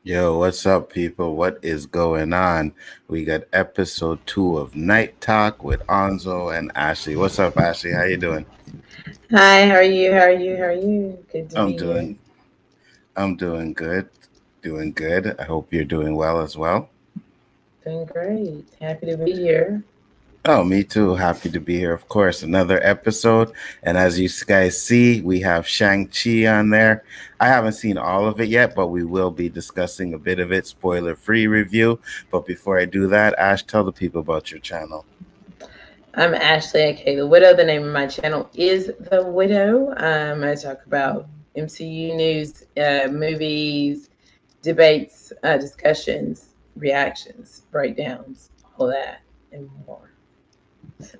Yo, what's up, people? What is going on? We got episode 2 of Night Talk with Anzo and Ashley. What's up, Ashley? How you doing? Hi, how are you? How are you? How are you? Good to I'm be here. doing I'm doing good. Doing good. I hope you're doing well as well. Doing great. Happy to be here. Oh, me too. Happy to be here. Of course, another episode. And as you guys see, we have Shang-Chi on there. I haven't seen all of it yet, but we will be discussing a bit of it, spoiler-free review. But before I do that, Ash, tell the people about your channel. I'm Ashley, aka The Widow. The name of my channel is The Widow. I talk about MCU news, movies, debates, discussions, reactions, breakdowns, all that and more.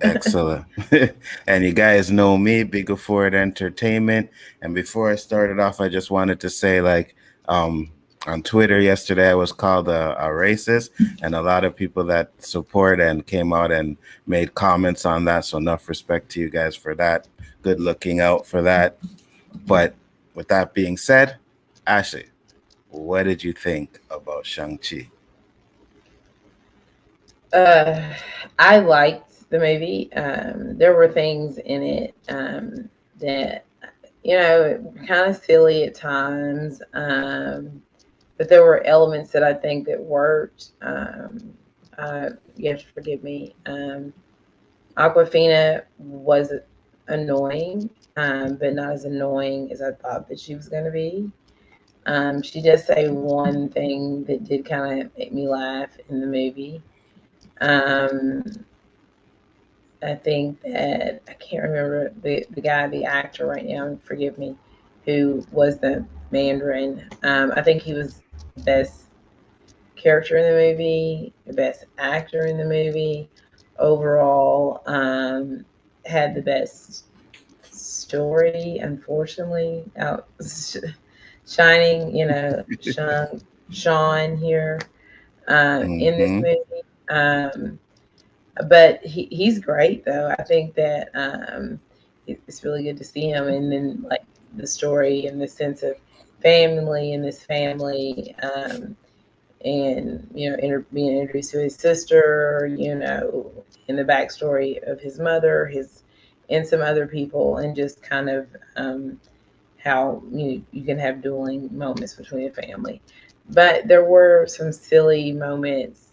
Excellent. And you guys know me, Bigger Ford Entertainment. And before I started off, I just wanted to say, on Twitter yesterday, I was called a racist, and a lot of people that support and came out and made comments on that. So enough respect to you guys for that. Good looking out for that. But with that being said, Ashley, what did you think about Shang-Chi? Uh, I liked the movie. There were things in it that kind of silly at times. But there were elements that I think that worked. You have to forgive me. Aquafina was annoying, but not as annoying as I thought that she was going to be. She does say one thing that did kind of make me laugh in the movie. Um, I think that I can't remember the guy, the actor right now, forgive me, who was the Mandarin. I think he was the best character in the movie, the best actor in the movie. Overall, had the best story, unfortunately, out shining, Sean here in this Mm-hmm. movie. But he's great though. I think that it's really good to see him, and then like the story and the sense of family in this family, and being introduced to his sister, in the backstory of his mother, his and some other people, and just kind of how you can have dueling moments between a family. But there were some silly moments.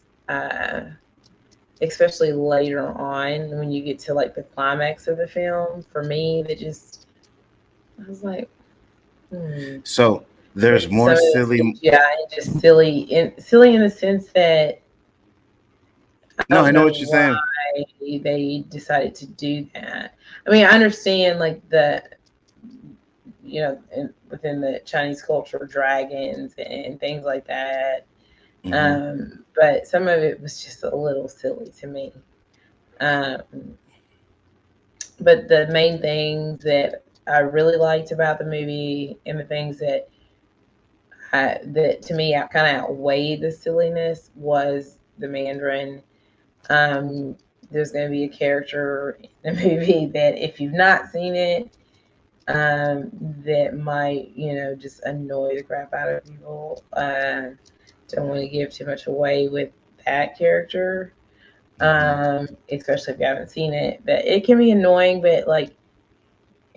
Especially later on when you get to like the climax of the film, for me that just I was like, hmm. So there's Some more of the silly. CGI just silly in the sense that I No, I don't know know what you're why saying. they decided to do that. I mean, I understand like within the Chinese culture, dragons and things like that. Mm-hmm. But some of it was just a little silly to me. Um, but the main things that I really liked about the movie, and the things that to me kind of outweighed the silliness, was the Mandarin. Um, there's going to be a character in the movie that if you've not seen it, that might just annoy the crap out of people. Don't want to give too much away with that character, Mm-hmm. especially if you haven't seen it. But it can be annoying. But like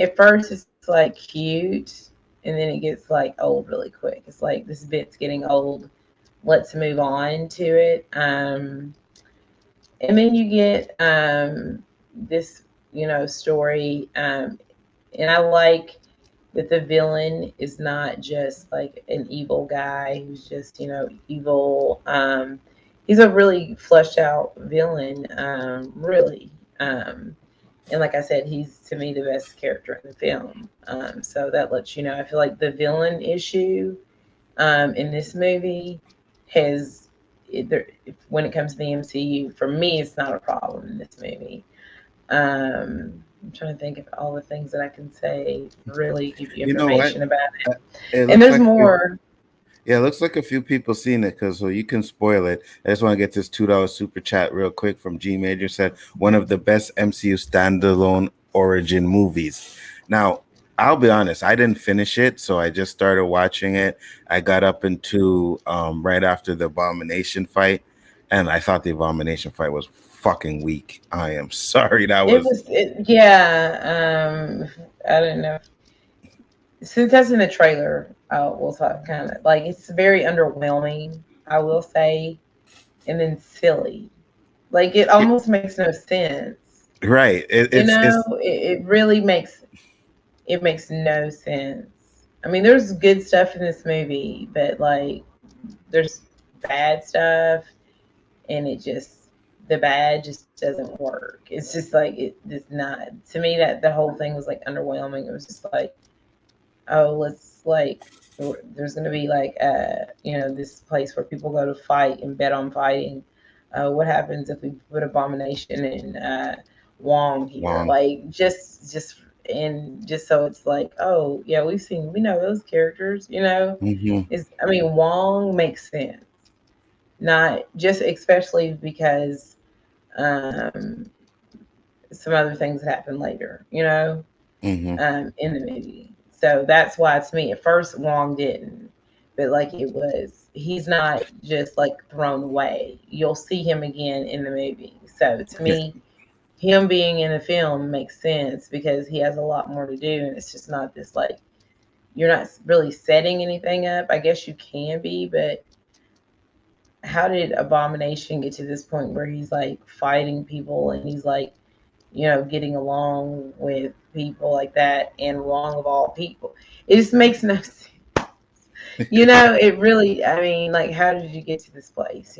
at first, it's like cute, and then it gets like old really quick. It's like this bit's getting old. Let's move on to it. And then you get this, story. And I like that the villain is not just like an evil guy who's just evil. He's a really fleshed out villain, really. And like I said, he's to me the best character in the film. So that lets you know. I feel like the villain issue in this movie has when it comes to the MCU, for me, it's not a problem in this movie. I'm trying to think of all the things that I can say, really give you You know what? information about Uh, it. It And looks there's like more. yeah, it looks like a few people seen it because so you can spoil it. I just want to get this $2 super chat real quick from G Major said one of the best MCU standalone origin movies. Now, I'll be honest, I didn't finish it, so I just started watching it. I got up into right after the Abomination fight, and I thought the Abomination fight was fucking weak. I am sorry, that It was was, I don't know. Since that's in the trailer, we'll talk kind of like it's very underwhelming, I will say, and then silly. Like it almost makes no sense. right. You know, It's it really makes no sense. I mean, there's good stuff in this movie, but like there's bad stuff, and the bad just doesn't work. It's just like it's not to me that the whole thing was like underwhelming. It was just like, oh, let's like there's gonna be like this place where people go to fight and bet on fighting. What happens if we put Abomination and Wong here? long. Like just so it's like, oh yeah, we know those characters. Hmm. Is I mean Wong makes sense, not just especially because um, some other things that happen later. Hmm. In the movie. So that's why to me at first Wong didn't, but like he's not just like thrown away. You'll see him again in the movie. So to Yeah. me, him being in the film makes sense because he has a lot more to do, and it's just not this like you're not really setting anything up. I guess you can be, but how did Abomination get to this point where he's like fighting people and he's like getting along with people like that and wrong of all people. It just makes no sense. It really, I mean, like, how did you get to this place?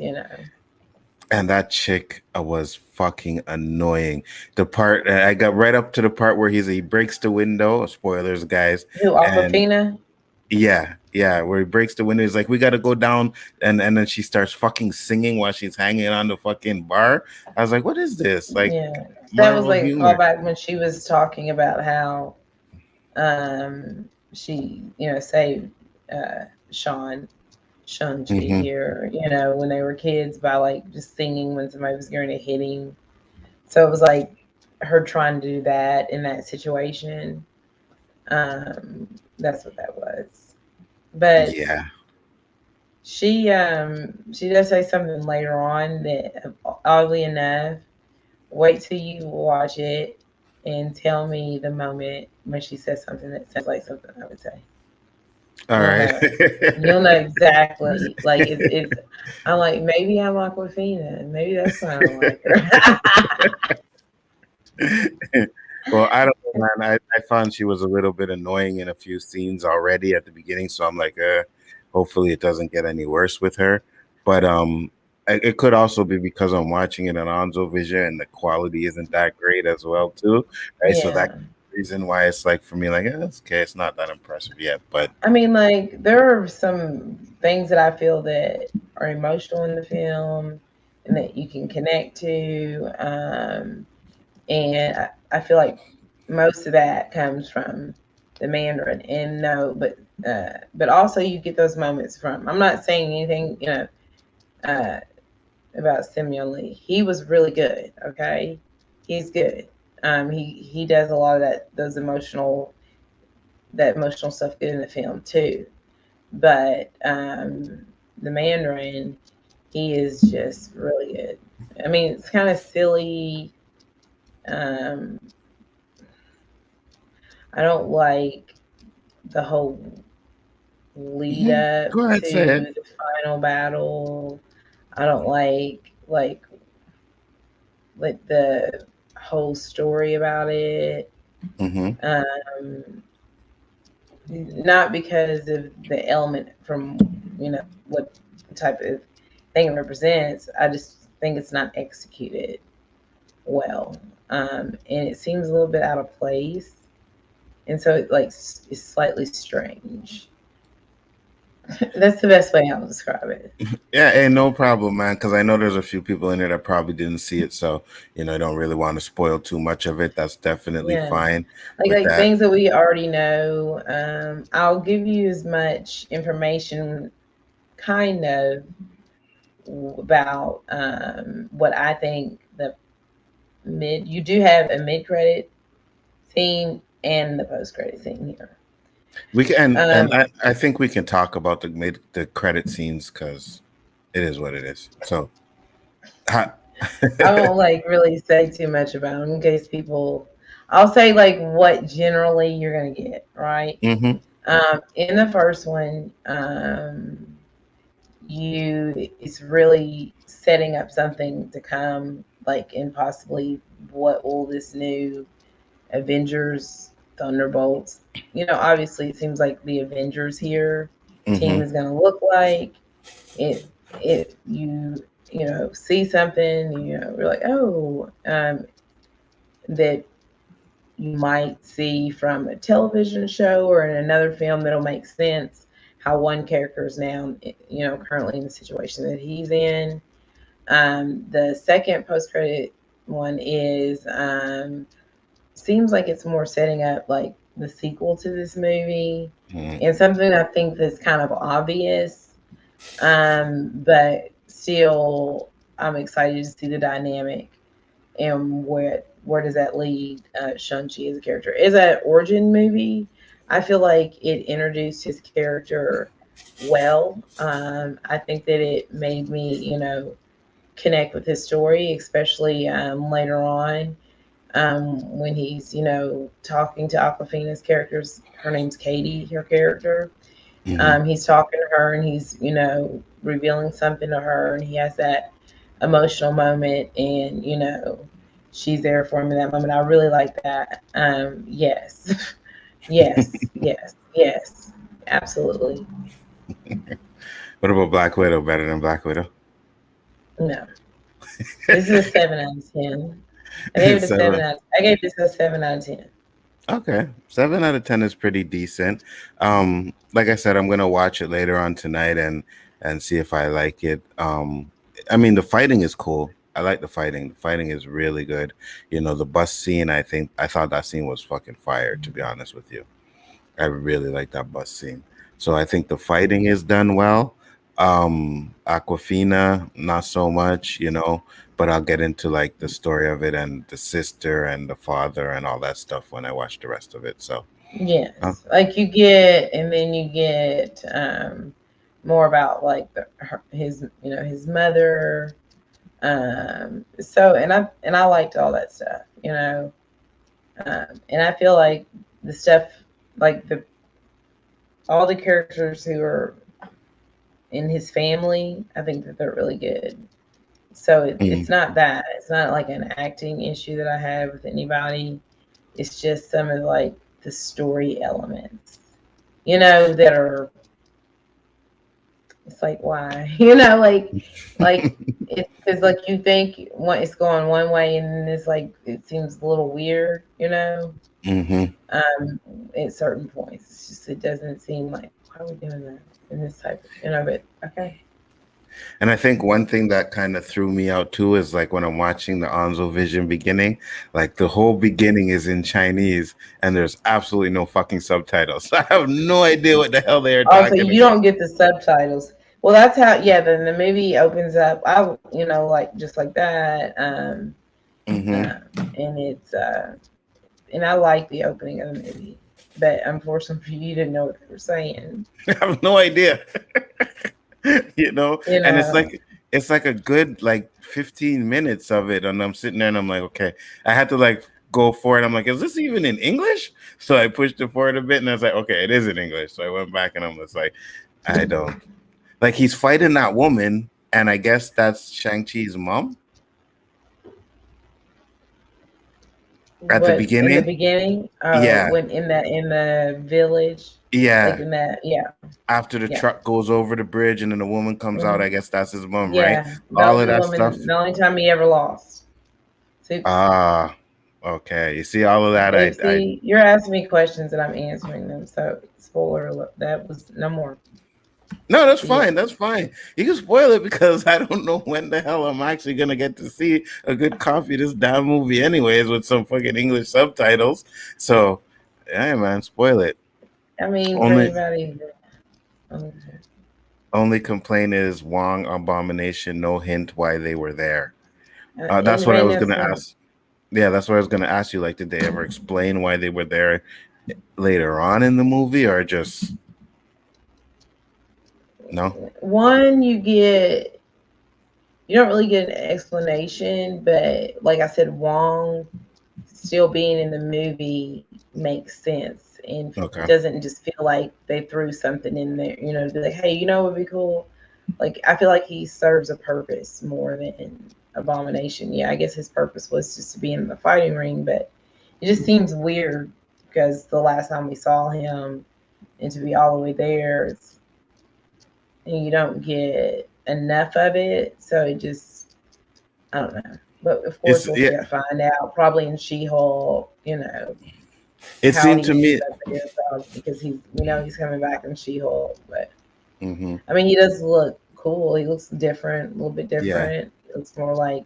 And that chick was fucking annoying. The part I got right up to the part where he breaks the window. Spoilers, guys. Who, And Aquafina? yeah, yeah, where he breaks the window. He's like, "We got to go down," and then she starts fucking singing while she's hanging on the fucking bar. I was like, "What is this? Like Yeah. That was Marvel like a humor?" callback when she was talking about how she, saved Sean, Hmm. Shang-Chi, or, when they were kids by like just singing when somebody was going to hit him. So it was like her trying to do that in that situation. That's what that was. But Yeah. she does say something later on that oddly enough, wait till you watch it and tell me the moment when she says something that sounds like something I would say. All You'll right. know. You'll know exactly. Like it's I'm like, maybe I'm Aquafina. Maybe that's why I don't like her. Well, I don't know, man. I found she was a little bit annoying in a few scenes already at the beginning, so I'm like, hopefully it doesn't get any worse with her. But it could also be because I'm watching it on Onzo Vision and the quality isn't that great as well, too, right? So that Yeah. reason why it's like for me, like, it's okay, it's not that impressive yet, but I mean, like, there are some things that I feel that are emotional in the film and that you can connect to. And I feel like most of that comes from the Mandarin. And no, but also you get those moments from, I'm not saying anything, uh, about Simeon Lee. He was really good, okay? He's good. He does a lot of that emotional stuff good in the film too. But the Mandarin, he is just really good. I mean, it's kind of silly. Um, I don't like the whole lead mhm, up go ahead, say it. to the final battle. I don't like the whole story about it. Hmm. Um, Not because of the element from what type of thing it represents. I just think it's not executed well, and it seems a little bit out of place, and so it like is slightly strange. That's the best way I'll describe it. Yeah, ain't no problem, man. Because I know there's a few people in there that probably didn't see it, so I don't really want to spoil too much of it. That's definitely Yeah, fine with like that. things that we already know. I'll give you as much information, kind of, about what I think the mid. You do have a mid credit scene and the post credit scene here. We can, and Um, I think we can talk about the credit scenes because it is what it is. So, ha- I won't like really say too much about them in case people. I'll say like what generally you're gonna get, right? hmm In the first one, you it's really setting up something to come, like and possibly what will this new Avengers Thunderbolts. Obviously, it seems like the Avengers here team hmm is gonna look like it. You see something, you're like, oh, that you might see from a television show or in another film that'll make sense how one character is now, currently in the situation that he's in. The second post credit one is seems like it's more setting up like the sequel to this movie and something I think that's kind of obvious, but still I'm excited to see the dynamic and where does that lead Shang-Chi as a character. Is that origin movie? I feel like it introduced his character well. I think that it made me, connect with his story, especially later on when he's, talking to Aquafina's characters. Her name's Katie, her character. hmm He's talking to her and he's, revealing something to her, and he has that emotional moment, and, she's there for him in that moment. I really like that. Yes, yes, yes, yes, absolutely. What about Black Widow? Better than Black Widow? No, this is a 7 out of 10. I gave it a seven Seven. out. I gave this a 7 out of 10. Okay, 7 out of 10 is pretty decent. Like I said, I'm gonna watch it later on tonight and see if I like it. I mean, the fighting is cool. I like the fighting. The fighting is really good. You know, the bus scene. I thought that scene was fucking fire. To be honest with you, I really like that bus scene. So I think the fighting is done well. Aquafina, not so much. But I'll get into like the story of it and the sister and the father and all that stuff when I watch the rest of it. So, uh, Yes, like you get, and then you get more about like his mother. So and I liked all that stuff, and I feel like the stuff, like the all the characters who are in his family, I think that they're really good. So mm, it's not that. It's not like an acting issue that I have with anybody. It's just some of like the story elements, that are. It's like why, like it's because like you think it's going one way and then it's like it seems a little weird, hmm at certain points. It's just it doesn't seem like why are we doing that in this type of, but okay. And I think one thing that kind of threw me out too is like when I'm watching the Anzo Vision beginning, like the whole beginning is in Chinese and there's absolutely no fucking subtitles. I have no idea what the hell they are Also, talking you about. don't get the subtitles. Well, that's how. Yeah, then the movie opens up. Like just like that. hmm And and I like the opening of the movie, but unfortunately for you, didn't know what they were saying. I have no idea. You And it's know, like a good like 15 minutes of it and I'm sitting there and I'm like, okay, I had to like go for it. I'm like, is this even in English? So I pushed it forward a bit and I was like, okay, it is in English. So I went back and I'm just like, I don't like he's fighting that woman and I guess that's Shang-Chi's mom at the but in the beginning. beginning, Yeah. when in the village, like Yeah. in that, yeah, After the yeah, truck goes over the bridge and then the woman comes out, hmm, I guess that's his mom, right? yeah. That All was of the that stuff. woman. The only time he ever lost. So, Ah, okay. You see all of that. so I see, you're asking me questions and I'm answering them. So, spoiler alert, that was no more. No, that's The fine. end. That's fine. You can spoil it because I don't know when the hell I'm actually gonna get to see a good copy of this damn movie, anyways, with some fucking English subtitles. So, yeah, man, spoil it. I mean, for Only anybody, um, only complaint is Wong Abomination. No hint why they were there. and That's what I Rain was has gonna some. ask. Yeah, that's what I was gonna ask you. Like, did they ever explain why they were there later on in the movie, or just no? One, you don't really get an explanation, but like I said, Wong still being in the movie makes sense and Okay. doesn't just feel like they threw something in there, to be like, hey, what would be cool? Like, I feel like he serves a purpose more than Abomination. Yeah, I guess his purpose was just to be in the fighting ring, but it just seems weird because the last time we saw him and to be all the way there, and you don't get enough of it, so it just, I don't know. But of course, It's we'll yeah. find out probably in She-Hulk, It how seemed he to ends me. up there because we know he's coming back in She-Hulk. But Hmm. I mean, he does look cool. He looks different, a little bit Yeah. different. He looks more like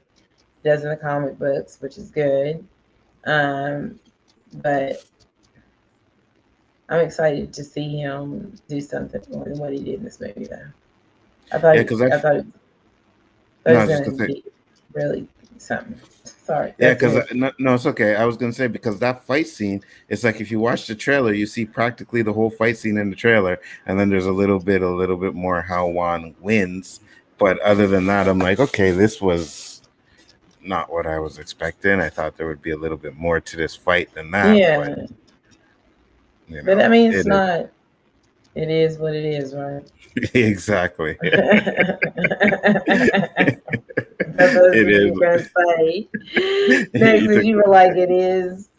he does in the comic books, which is good. Um, but I'm excited to see him do something more than what he did in this movie, though. I thought Yeah, he, because I I thought he, thought no, he I was was just gonna gonna say. be really something. Sorry, Yeah, that's because it. no, no, it's okay. I was gonna say because that fight scene, it's like if you watch the trailer, you see practically the whole fight scene in the trailer, and then there's a little bit more how Juan wins. But other than that, I'm like, okay, this was not what I was expecting. I thought there would be a little bit more to this fight than that, but Yeah, you but know, I mean, it's it is not. It is what it is, right? exactly. For those It things is. you're gonna say. Next You is took you were like, it is.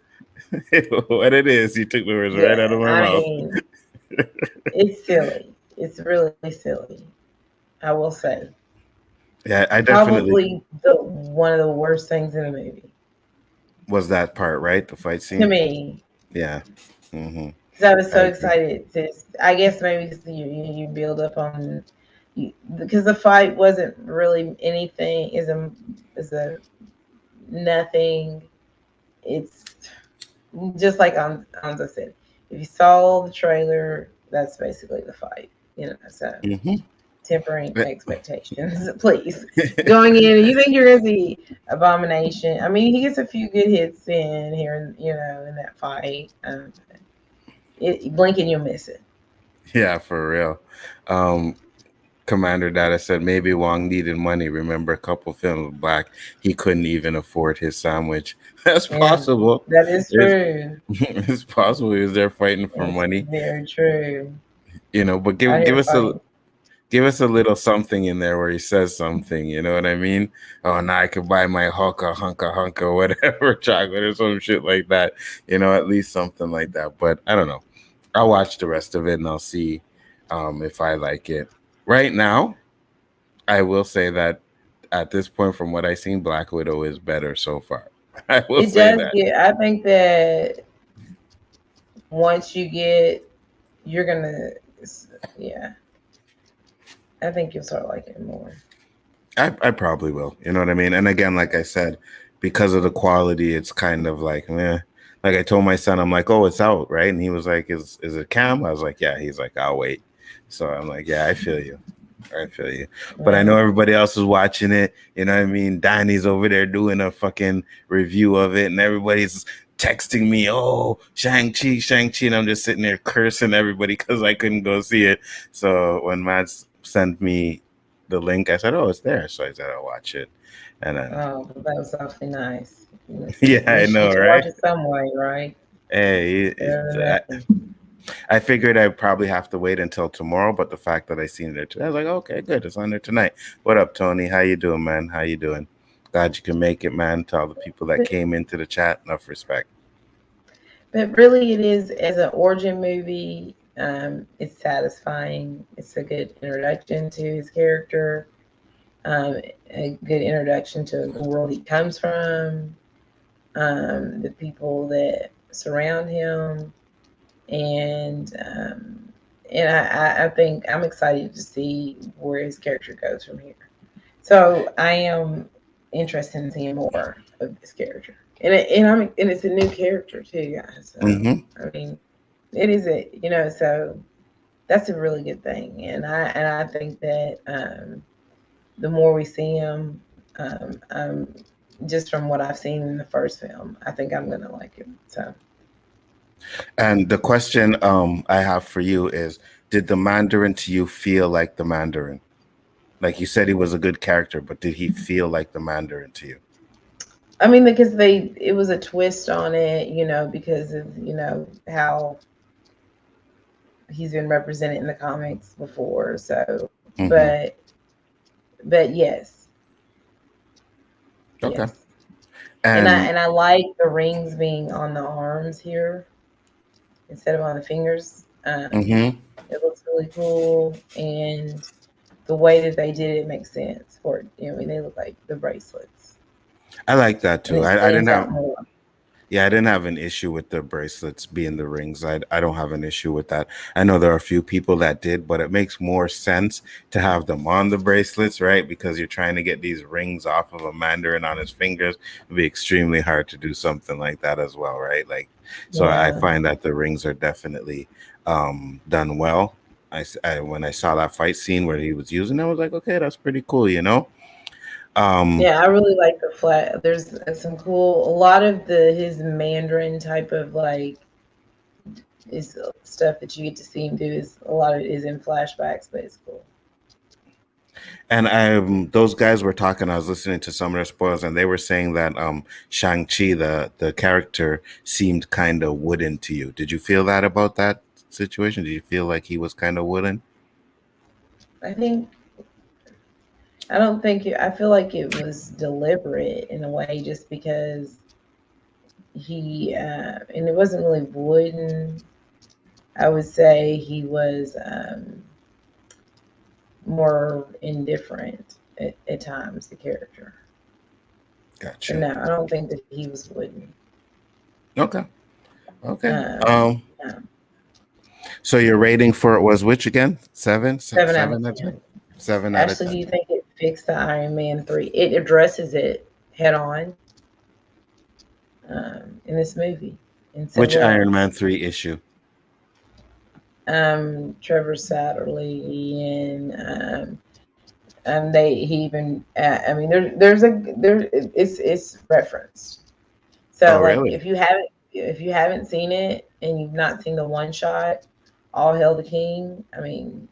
what it is. You took the words right out Yeah, of my I mouth. mean, it's silly. It's really silly. I will say, Yeah, I definitely probably the one of the worst things in the movie was that part, right? The fight to scene. me. Yeah. Hmm. Because I was I so agree. excited to. I guess maybe 'cause you build up on because the fight wasn't really anything. Is a nothing. It's just like Anza said. If you saw the trailer, that's basically the fight. So Hmm. tempering expectations, please. Going in, you think you're gonna see Abomination. I mean, he gets a few good hits in here, in that fight. Blink and you'll miss it. Yeah, for real. Um, Commander Data said maybe Wong needed money. Remember, a couple films back, he couldn't even afford his sandwich. That's Yeah, possible. that is It's, true. it's possible he was there fighting for That's money, very true. but Out give here us a fighting. give us a little something in there where he says something. You know what I mean? Oh, now I could buy my hunka, whatever chocolate or some shit like that. At least something like that. But I don't know. I'll watch the rest of it and I'll see if I like it. Right now, I will say that at this point, from what I've seen, Black Widow is better so far. I will It say does that. get. I think that once you're gonna. Yeah, I think you'll start liking it more. I probably will. You know what I mean? And again, like I said, because of the quality, it's kind of like, meh. Like I told my son, I'm like, oh, it's out, right? And he was like, is it Cam? I was like, yeah. He's like, I'll wait. So I'm like, yeah, I feel you. I feel you. But I Yeah. know everybody else is watching it. You know what I mean? Danny's over there doing a fucking review of it, and everybody's texting me, oh, Shang-Chi, Shang-Chi. And I'm just sitting there cursing everybody because I couldn't go see it. So when Matt sent me the link, I said, oh, it's there. So I said, I'll watch it. And then, Oh, that was awfully nice. yeah, At I least you know, get to watch right? it some way, right? Hey, Better than I, nothing. I figured I'd probably have to wait until tomorrow, but the fact that I seen it there today, I was like, okay, good, it's on there tonight. What up, Tony? How you doing, man? How you doing? Glad you can make it, man. To all the people that But came into the chat, enough respect. but really, it is as an origin movie. It's satisfying. It's a good introduction to his character. A good introduction to the world he comes from. The people that surround him, and I think I'm excited to see where his character goes from here. So I am interested in seeing more of this character, and it's a new character too, guys. So Mm-hmm. I mean, it is so that's a really good thing, and I think that the more we see him, I'm just from what I've seen in the first film, I think I'm gonna like it. So And the question I have for you is, did the Mandarin to you feel like the Mandarin? Like you said, he was a good character, but did he feel like the Mandarin to you? I mean, because it was a twist on it, because of how he's been represented in the comics before. So, Mm-hmm. but yes, Okay. yes, and I And and I like the rings being on the arms here instead of on the fingers. mm-hmm. It looks really cool, and the way that they did it makes sense for it. I mean, they look like the bracelets, I like that and too. it I didn't stands have out more. Yeah, I didn't have an issue with the bracelets being the rings. I don't have an issue with that. I know there are a few people that did, but it makes more sense to have them on the bracelets, right? Because you're trying to get these rings off of a Mandarin on his fingers. It'd be extremely hard to do something like that as well, right? Like, so I Yeah, find that the rings are definitely done well. When I saw that fight scene where he was using, I was like, okay, that's pretty cool, you know. Um, yeah, I really like the flat. There's some cool. A lot of his Mandarin type of like is stuff that you get to see him do. Is a lot of it is in flashbacks, but it's cool. And those guys were talking. I was listening to some of their spoils, and they were saying that Shang-Chi, the character, seemed kind of wooden to you. Did you feel that about that situation? Did you feel like he was kind of wooden? I think I don't think it, I feel like it was deliberate in a way, just because he and it wasn't really wooden. I would say he was more indifferent at times, the character. But Gotcha. no, I don't think that he was wooden. Okay. Okay. Um, no. So your rating for it was which again? Seven? 7 out of Seven? 10. 7 out of Ashley, 10. do you think it fixed the Iron Man 3? It addresses it head on in this movie in Which several Iron ways. Man 3 issue? Trevor Satterley and they he even I mean it's referenced. So Oh, like really? if you haven't seen it and you've not seen the one shot, All Hail the King. I mean,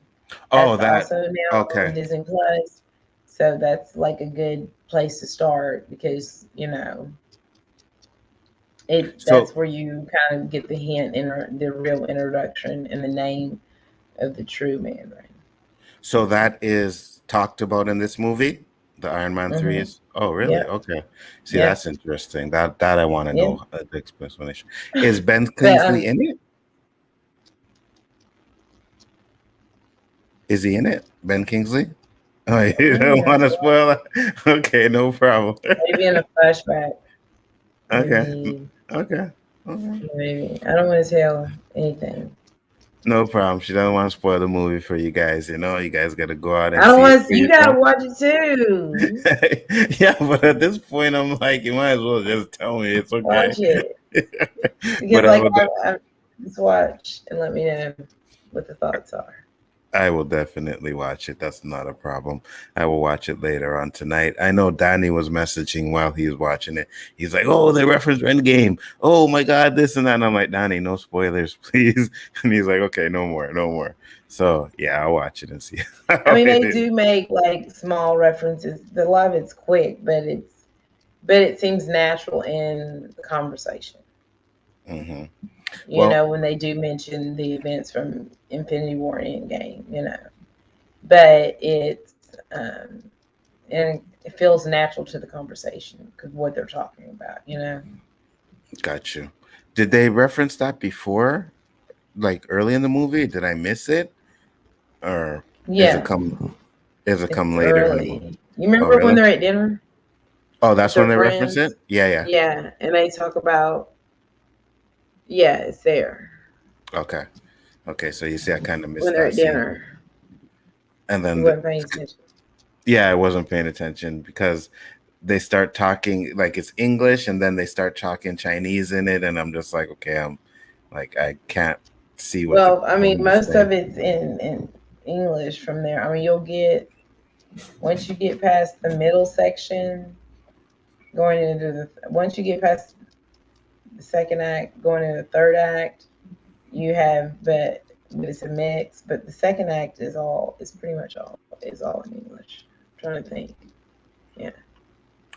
Oh, that's that. also now on Okay. Disney Plus. So that's like a good place to start because that's So, where you kind of get the hint in the real introduction and the name of the true Mandarin. so that is talked about in this movie. The Iron Man 3 Mm-hmm. is. Oh, really? Yep. Okay. See, Yep. that's interesting. That I want to Yep. know the explanation. Is Ben But Kingsley in it? Is he in it? Ben Kingsley? Oh, you don't I'm not want to sure. spoil it? Okay, no problem. Maybe in a flashback. Okay. Maybe. Okay. Okay. Maybe. I don't want to tell anything. No problem. She doesn't want to spoil the movie for you guys. You know, you guys got to go out and I don't see it want for to. You gotta yourself. watch it too. Yeah, but at this point, I'm like, you might as well just tell me it's okay. Watch it because But I like will. I just watch and let me know what the thoughts are. I will definitely watch it. That's not a problem. I will watch it later on tonight. I know Danny was messaging while he was watching it. He's like, "Oh, they referenced Endgame. Oh my God, this and that." And I'm like, "Danny, no spoilers, please." And he's like, "Okay, no more, no more." So yeah, I'll watch it and see I how mean, it they is. do make like small references. A lot of it's quick, but it seems natural in the conversation. Hmm. Well, When they do mention the events from Infinity War and Endgame, but and it feels natural to the conversation because what they're talking about. got you. Did they reference that before, like early in the movie? Did I miss it, or is it Yeah, come? Is it come it's later in the movie? early. You Oh, remember when really? they're at dinner Oh, with that's their when they reference it. friends? Yeah, yeah. Yeah, and they talk about yeah, it's there Okay. Okay, so you see, I kind of when missed they're that at scene. dinner. And You then, weren't paying attention. yeah, I wasn't paying attention because they start talking like it's English and then they start talking Chinese in it. And I'm just like, okay, I'm like, I can't see what the Well, I mean, woman is most saying. of it's in English from there. I mean, you'll get once you get past the middle section, going into the once you get past the second act, going into the third act, you have but it's a mix. But the second act is all is pretty much all in English. I'm trying to think. Yeah.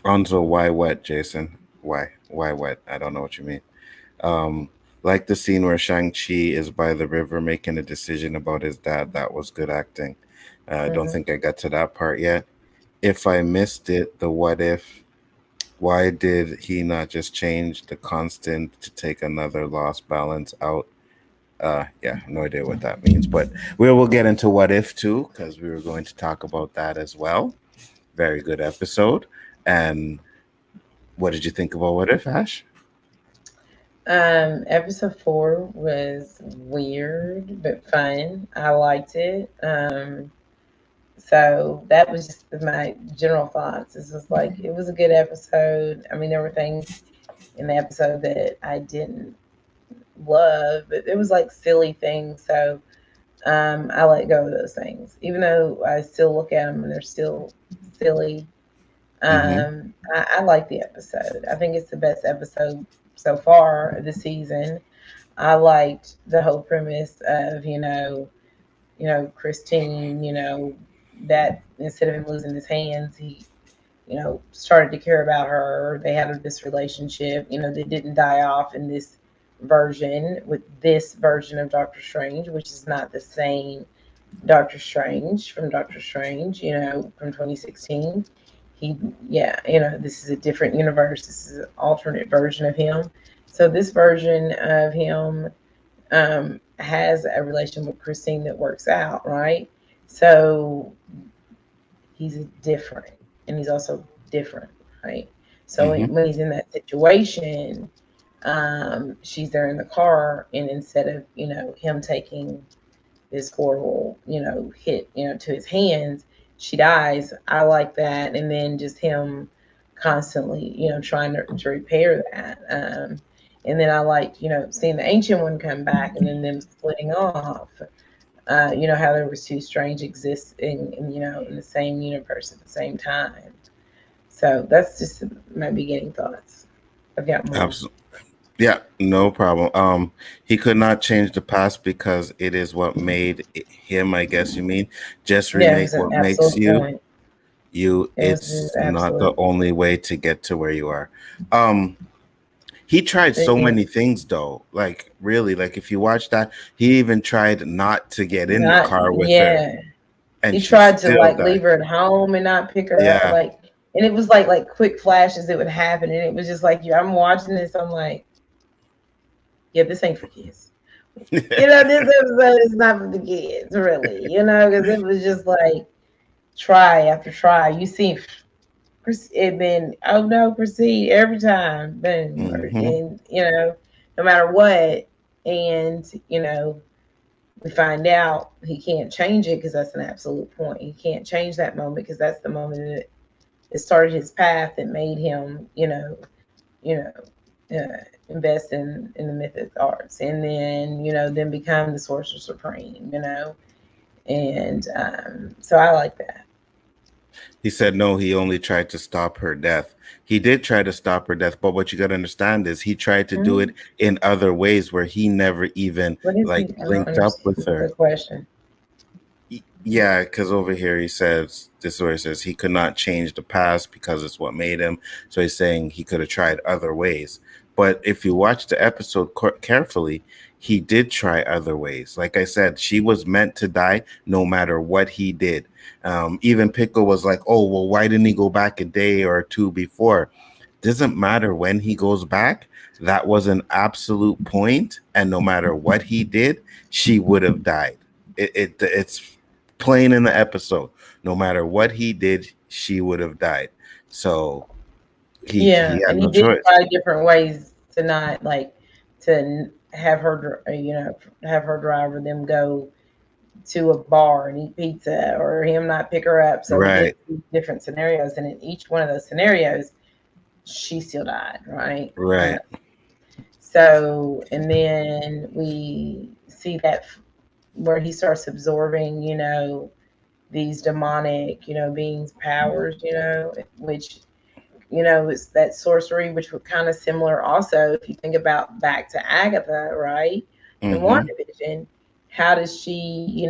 Onzo, why what, Jason? Why what? I don't know what you mean. Um, like the scene where Shang-Chi is by the river making a decision about his dad. That was good acting. I don't Hmm. think I got to that part yet. If I missed it, the what if, why did he not just change the constant to take another lost balance out? Yeah, no idea what that means, but we will get into what if too, because we were going to talk about that as well. Very good episode. And what did you think about what if, Ash? Episode 4 was weird but fun. I liked it. So that was just my general thoughts. This was like it was a good episode. I mean, there were things in the episode that I didn't love, but it was like silly things. So I let go of those things, even though I still look at them and they're still silly. Mm-hmm. I like the episode. I think it's the best episode so far of the season. I liked the whole premise of Christine, that instead of him losing his hands, he started to care about her. They had this relationship. They didn't die off in this version with this version of Doctor Strange, which is not the same Doctor Strange from Doctor Strange, from 2016. He, yeah, this is a different universe. This is an alternate version of him. So this version of him has a relation with Christine that works out, right? So he's different, and he's also different, right? So Mm-hmm. when he's in that situation, she's there in the car, and instead of him taking this horrible hit to his hands, she dies. I like that, and then just him constantly trying to repair that. And then I liked seeing the ancient one come back, and then them splitting off. How there was two strange existing in the same universe at the same time. So that's just my beginning thoughts. I've got more. Absolutely. Yeah, no problem. He could not change the past because it is what made him, I guess you mean. Just Yeah, it remake was an what makes absolute you. point. You, It was it's just not the absolute. only way to get to where you are. Um, he tried so Yeah, many things though. Like really, like if you watch that, he even tried not to get in the not car with her yeah. and He she tried to still like died. leave her at home and not pick her up, Yeah. and it was like quick flashes that would happen, and it was just like I'm watching this. I'm like, yeah, this ain't for kids. This episode is not for the kids, really. Because it was just like try after try. You see, and then oh no, proceed every time, boom, Hmm. and no matter what, and we find out he can't change it because that's an absolute point. He can't change that moment because that's the moment that it started his path that made him, you know, invest in the mythic arts, and then then become the sorcerer supreme, and so I like that. He said no, he only tried to stop her death. He did try to stop her death, but what you got to understand is he tried to do Hmm. it in other ways where he never even What is like he? I don't linked up understand with her. the question. Yeah, because over here he says this is where he says he could not change the past because it's what made him. So he's saying he could have tried other ways. But if you watch the episode carefully, he did try other ways. Like I said, she was meant to die no matter what he did. Even Pickle was like, "Oh, well, why didn't he go back a day or two before?" Doesn't matter when he goes back. That was an absolute point, and no matter what he did, she would have died. It's plain in the episode. No matter what he did, she would have died. So he Yeah, had and he no did choice. try different ways to not have her, have her driver them go to a bar and eat pizza, or him not pick her up. So he did Right, different scenarios, and in each one of those scenarios, she still died, right? right. So, and then we see that where he starts absorbing, these demonic, beings' powers, which it's that sorcery, which was kind of similar also, if you think about back to Agatha, right? In Mm-hmm. WandaVision, how does she,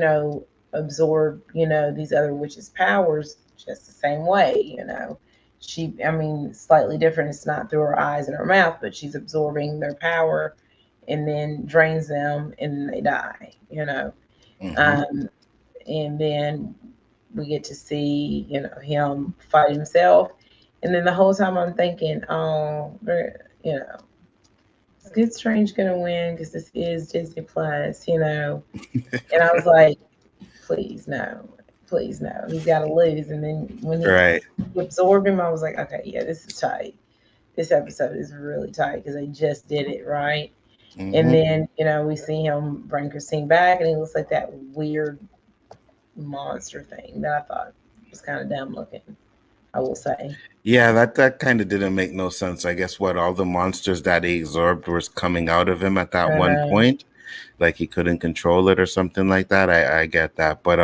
absorb, these other witches' powers just the same way, I mean, slightly different. It's not through her eyes and her mouth, but she's absorbing their power and then drains them and they die. Mm-hmm. Um, and then we get to see him fight himself, and then the whole time I'm thinking, oh, is Good Strange gonna win because this is Disney Plus. And I was like, please no, please no, he's got to lose. And then when he Right. absorbed him, I was like, okay, yeah, this is tight. This episode is really tight because they just did it right. And Mm-hmm. then we see him bring Christine back, and he looks like that weird monster thing that I thought was kind of dumb looking, I will say. Yeah, that kind of didn't make no sense. I guess what all the monsters that he absorbed was coming out of him at that I one know. point, like he couldn't control it or something like that. I get that, but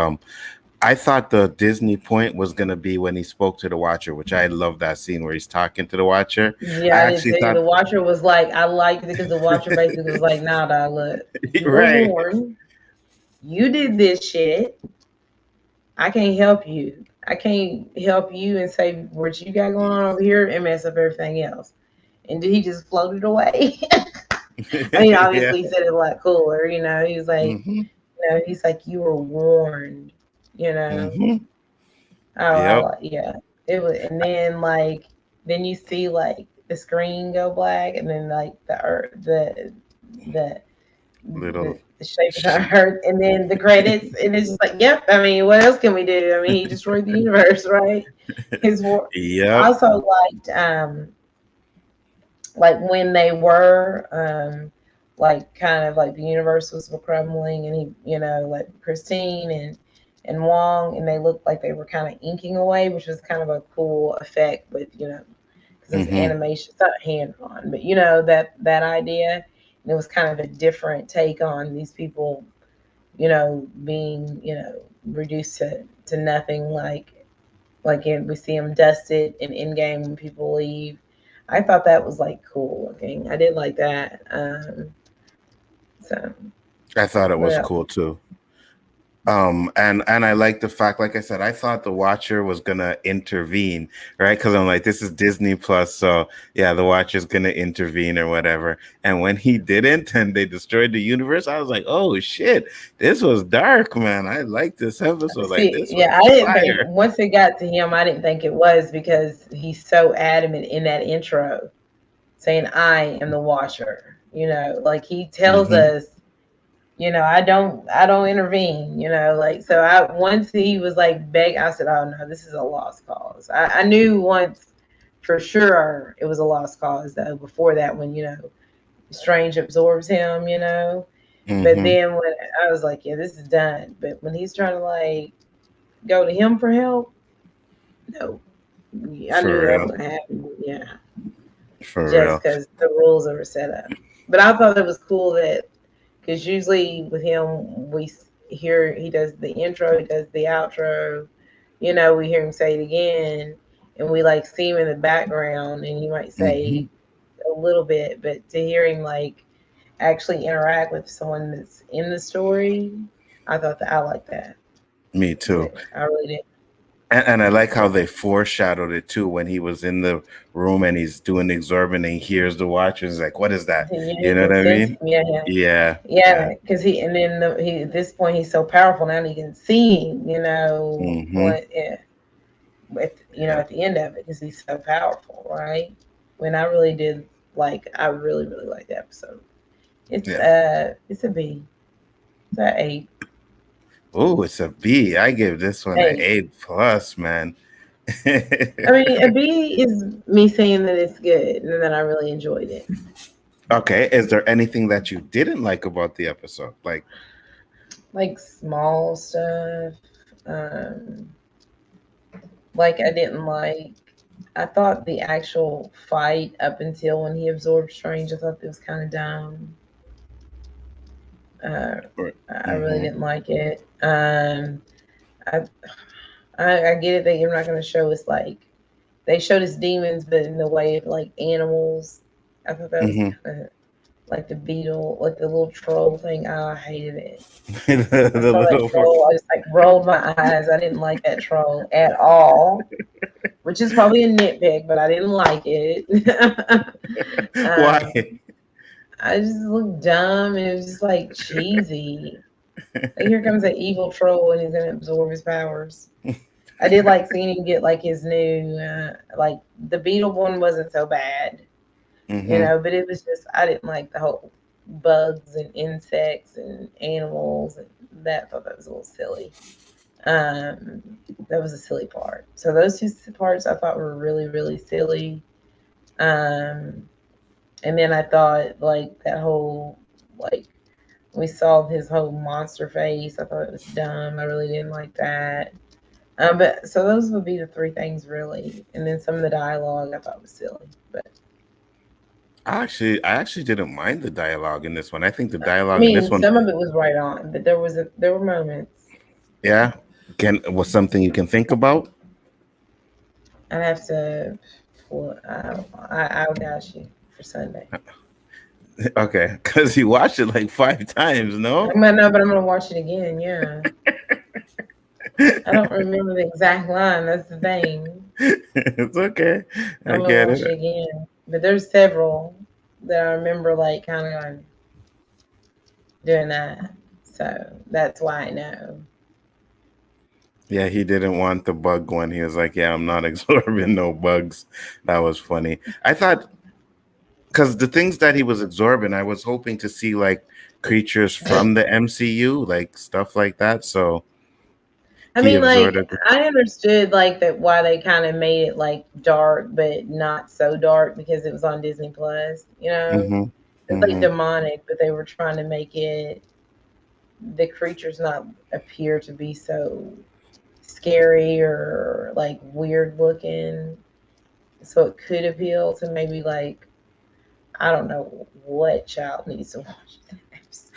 I thought the Disney point was gonna be when he spoke to the Watcher, which I love that scene where he's talking to the Watcher. I Yeah, I did actually too. The thought, Watcher was like, I liked it because the Watcher basically was like, nah, dog, look, you were right. warned. You did this shit. I can't help you. I can't help you and say what you got going on over here and mess up everything else. And he just floated away. I mean, Yeah. obviously he said it a lot cooler. He was like, Mm-hmm. he's like, you were warned. You know. Mm-hmm. Oh, Yep. yeah. It was, and then like, then you see like the screen go black, and then like the earth, the Little. the shape of the earth, and then the credits, and it's just like, yep. I mean, what else can we do? I mean, he destroyed the universe, right? His war. I Yep. also liked like when they were like kind of like the universe was crumbling, and he like Christine and Wong, and they looked like they were kind of inking away, which was kind of a cool effect with because it's Mm-hmm. animation, it's not hand drawn, but that idea, and it was kind of a different take on these people being reduced to nothing, we see them dusted in Endgame when people leave. I thought that was like cool looking. I did like that. So I thought it what was else? cool too. And I like the fact, like I said, I thought the Watcher was gonna intervene, right? Because I'm like, this is Disney Plus, so yeah, the Watcher's gonna intervene or whatever. And when he didn't, and they destroyed the universe, I was like, oh shit, this was dark, man. I like this episode. Like See, this yeah, was I didn't think fire. once it got to him, I didn't think it was because he's so adamant in that intro saying, "I am the Watcher." Like he tells Mm-hmm. us, I don't intervene. Like so. I once he was like beg, I said, "Oh no, this is a lost cause." I knew once for sure it was a lost cause though. Before that, when Strange absorbs him. But Mm-hmm. then when I was like, "Yeah, this is done," but when he's trying to like go to him for help, no, I knew For that was real. gonna happen. Yeah, For just real. because the rules are set up. But I thought it was cool that because usually with him, we hear he does the intro, he does the outro. We hear him say it again, and we like see him in the background, and he might Mm-hmm. say a little bit, but to hear him like actually interact with someone that's in the story, I thought that I like that. Me too. I really did. And I like how Yeah. they foreshadowed it too when he was in the room and he's doing the absorbing and he hears the Watcher. He's like, what is that? You You know what can I sense him. mean? Yeah, yeah, Yeah. yeah. Yeah. Because and then he at this point he's so powerful now he can see. Mm-hmm. What? Yeah, Yeah. at the end of it because he's so powerful, right? When I really did I really really like the episode. Yeah. It's a B. It's a eight. Oh, it's a B. I give this one an Eight. A plus, man. I mean, a B is me saying that it's good and that I really enjoyed it. Okay. Is there anything that you didn't like about the episode? Like, Like small stuff. Um, like I didn't like. I thought the actual fight up until when he absorbed Strange, I thought it was kind of dumb. Uh, I really mm-hmm. didn't like it. I, I get it that you're not going to show us like they showed us demons, but in the way of like animals. I thought that was Mm-hmm. kind of like the beetle, like the little troll thing. Oh, I hated it. I The saw that little troll. I just like rolled my eyes. I didn't like that troll at all, which is probably a nitpick, but I didn't like it. why? um, I just looked dumb and it was just like cheesy. Like here comes an evil troll and he's gonna absorb his powers. I did like seeing him get like his new, like the beetle one wasn't so bad, Mm-hmm. but it was just I didn't like the whole bugs and insects and animals and that. I thought that was a little silly. Um, that was a silly part. So those two parts I thought were really really silly. Um, and then I thought like that whole like we saw his whole monster face. I thought it was dumb. I really didn't like that. But so those would be the three things really, and then some of the dialogue I thought was silly. But I actually didn't mind the dialogue in this one. I think the I dialogue in this mean, one, some of it was right on, but there were moments. yeah, was something you can think about. I have to pull. I'll got you for Sunday. Okay, because you watched it like 5 times, no? I might know, but I'm gonna watch it again. Yeah, I don't remember the exact line. That's the thing. It's okay. I I'm gonna get watch it it. again. But there's several that I remember, like kind of doing that. So that's why I know. Yeah, he didn't want the bug one. He was like, "Yeah, I'm not absorbing no bugs." That was funny. I thought because the things that he was absorbing, I was hoping to see like creatures from the MCU, like stuff like that. So I he mean, like absorbed. I understood like that why they kind of made it like dark, but not so dark because it was on Disney Plus. Mm-hmm. It's like Mm-hmm. demonic, but they were trying to make it the creatures not appear to be so scary or like weird looking, so it could appeal to maybe like I don't know what child needs to watch that episode.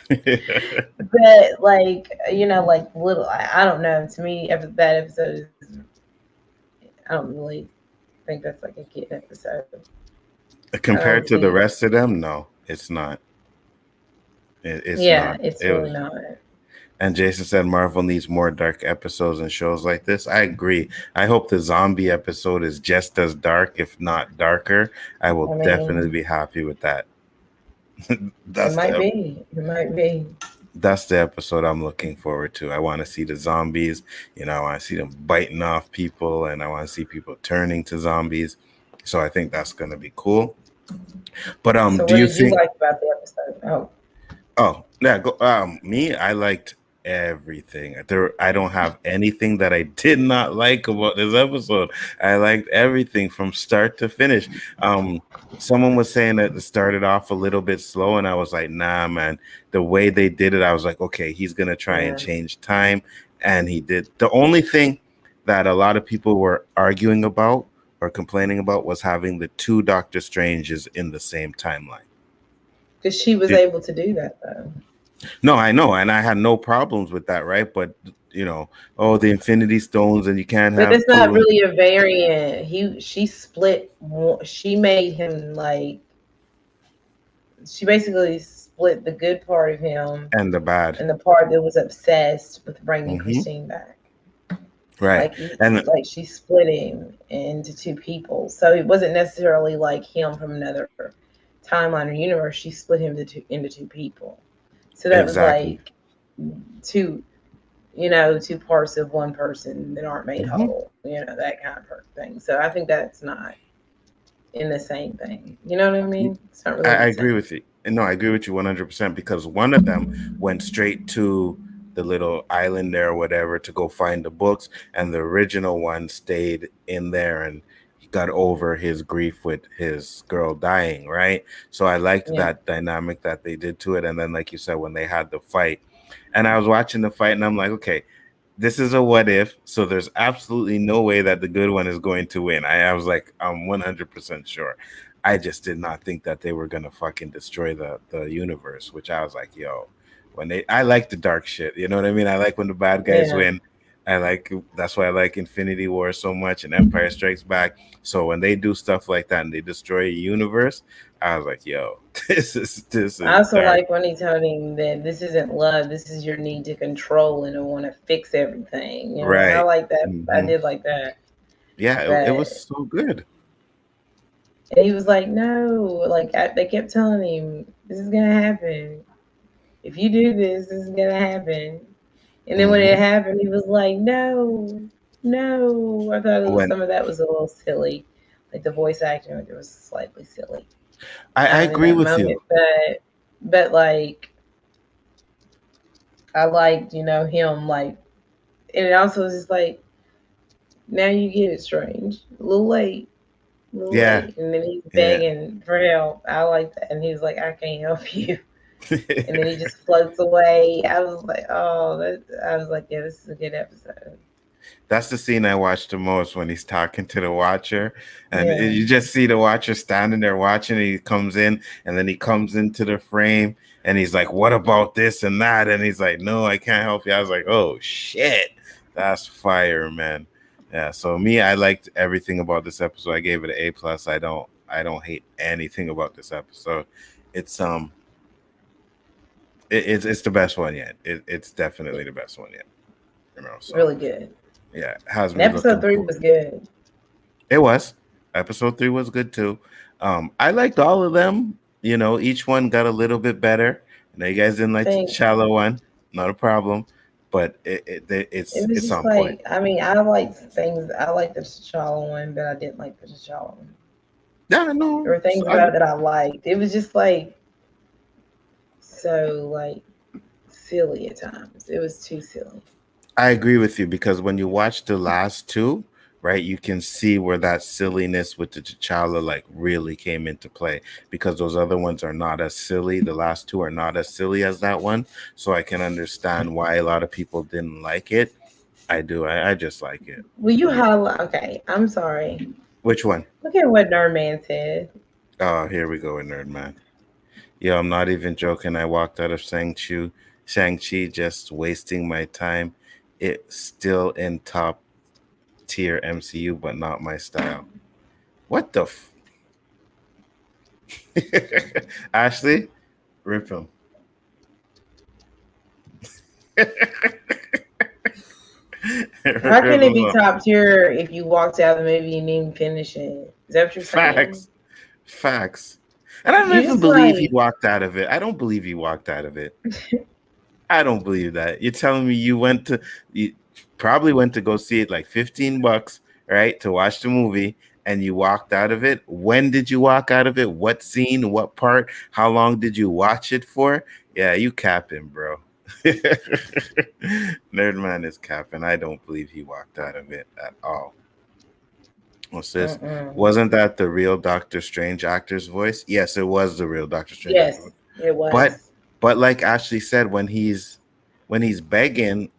But like like little I don't know. To me, that episode is I don't really think that's like a kid episode. I don't Compared to the see. rest of them, no, it's not. It's Yeah, not. it's It really was. not. And Jason said Marvel needs more dark episodes and shows like this. I agree. I hope the zombie episode is just as dark, if not darker. I will I definitely mean, be happy with that. it that's might the be. It might be. that's the episode I'm looking forward to. I want to see the zombies. I want to see them biting off people, and I want to see people turning to zombies. So I think that's gonna be cool. But So, do what you did you think? like about the episode? Oh, Oh, yeah. Go. Me, I liked everything. I don't have anything that I did not like about this episode. I liked everything from start to finish. Um, Someone was saying that it started off a little bit slow, and I was like, nah, man. The way they did it, I was like, okay, he's gonna try and yeah. change time, and he did. The only thing that a lot of people were arguing about or complaining about was having the two Doctor Stranges in the same timeline. Because she was able to do that though. No, I know, and I had no problems with that, right? But oh, the Infinity Stones, and you can't But have it's not two. And really a variant. She split. She made him like she basically split the good part of him and the bad, and the part that was obsessed with bringing hmm Christine back. right? And Like she split him into two people, so it wasn't necessarily like him from another timeline or universe. She split him into two people, so that was exactly, like two two parts of one person that aren't made hmm whole. That kind of thing. So I think that's not in the same thing. You know what I mean? It's not really I the agree same. with you. No, I agree with you 100% because one of them went straight to the little island there or whatever to go find the books, and the original one stayed in there and he got over his grief with his girl dying, right? So I liked Yeah, that dynamic that they did to it. And then, like you said, when they had the fight, and I was watching the fight, and I'm like, okay, this is a what if, so there's absolutely no way that the good one is going to win. I was like, I'm 100% sure. I just did not think that they were gonna fucking destroy the universe, which I was like, yo, I like the dark shit, you know what I mean? I like when the bad guys yeah. win. I like that's why I like Infinity War so much and Empire Strikes Back. So when they do stuff like that and they destroy a universe, I was like, yo, this is I also dark. like when he told him that this isn't love, this is your need to control and to want to fix everything. You know, I Right. like that. I Hmm. did like that. Yeah, it was But so good. and he was like, no, they kept telling him, this is gonna happen. If you do this, this is gonna happen. And then when it Hmm. happened, he was like, no, no. I thought When some of that was a little silly, like the voice acting, it was slightly silly I in agree that with moment. you. But like I liked, him and it also was just like now you get it, Strange. A little Yeah, late, and then he's yeah. begging for help. I like that, and he's like, I can't help you. And then he just floats away. I was like, oh, I was like, yeah, this is a good episode. That's the scene I watched the most when he's talking to the watcher, and Yeah. you just see the watcher standing there watching. And he comes in, and then he comes into the frame, and he's like, "What about this and that?" And he's like, "No, I can't help you." I was like, "Oh shit, that's fire, man." Yeah. So me, I liked everything about this episode. I gave it an A plus. I don't hate anything about this episode. It's it's the best one yet. It's definitely the best one yet. So Really good. yeah, it has And me episode looking three forward. was good. It was. Episode 3 was good too. I liked all of them. Each one got a little bit better. I know you guys didn't like the Thanks. shallow one, not a problem, but It it's was it's just on point. like, I mean, I liked things. I liked the T'Challa one, but I didn't like the T'Challa one. Yeah, There no, were things about it that I liked. It was just like so silly at times. It was too silly. I agree with you because when you watch the last two, right, you can see where that silliness with the T'Challa like really came into play because those other ones are not as silly. The last two are not as silly as that one, so I can understand why a lot of people didn't like it. I do. I just like it Will for you me. highlight? Okay, I'm sorry. Which one? Look at what Nerdman said. Oh, here we go with Nerd Man. Yo, I'm not even joking. I walked out of Shang-Chi just wasting my time. It's still in top tier MCU, but not my style. What the Ashley? Rip him. How Rip can it him be up. top tier if you walked out of the movie and didn't finish it? Is that what you're saying? Facts. Facts. And I don't You even just believe he like walked out of it. I don't believe he walked out of it. I don't believe that. You're telling me you probably went to go see it like 15 bucks, right? To watch the movie and you walked out of it. When did you walk out of it? What scene? What part? How long did you watch it for? Yeah, you capping, bro. Nerdman is capping. I don't believe he walked out of it at all. What's this? Mm-mm. Wasn't that the real Doctor Strange actor's voice? Yes, it was the real Doctor Strange actor's voice. Yes, it But was. but like Ashley said, when he's begging,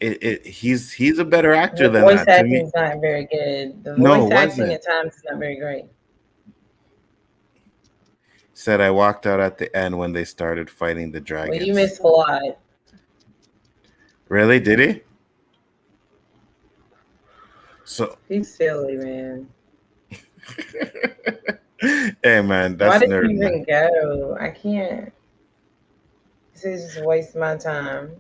he's a better actor The than voice that to me. acting is not very good. The No, voice it acting wasn't. at times is not very great. Said I walked out at the end when they started fighting the Well, you dragons. missed a lot. Really? Did he? So He's silly, man. hey man, Why that's did you nerd man. even go? I can't. This is just waste my time.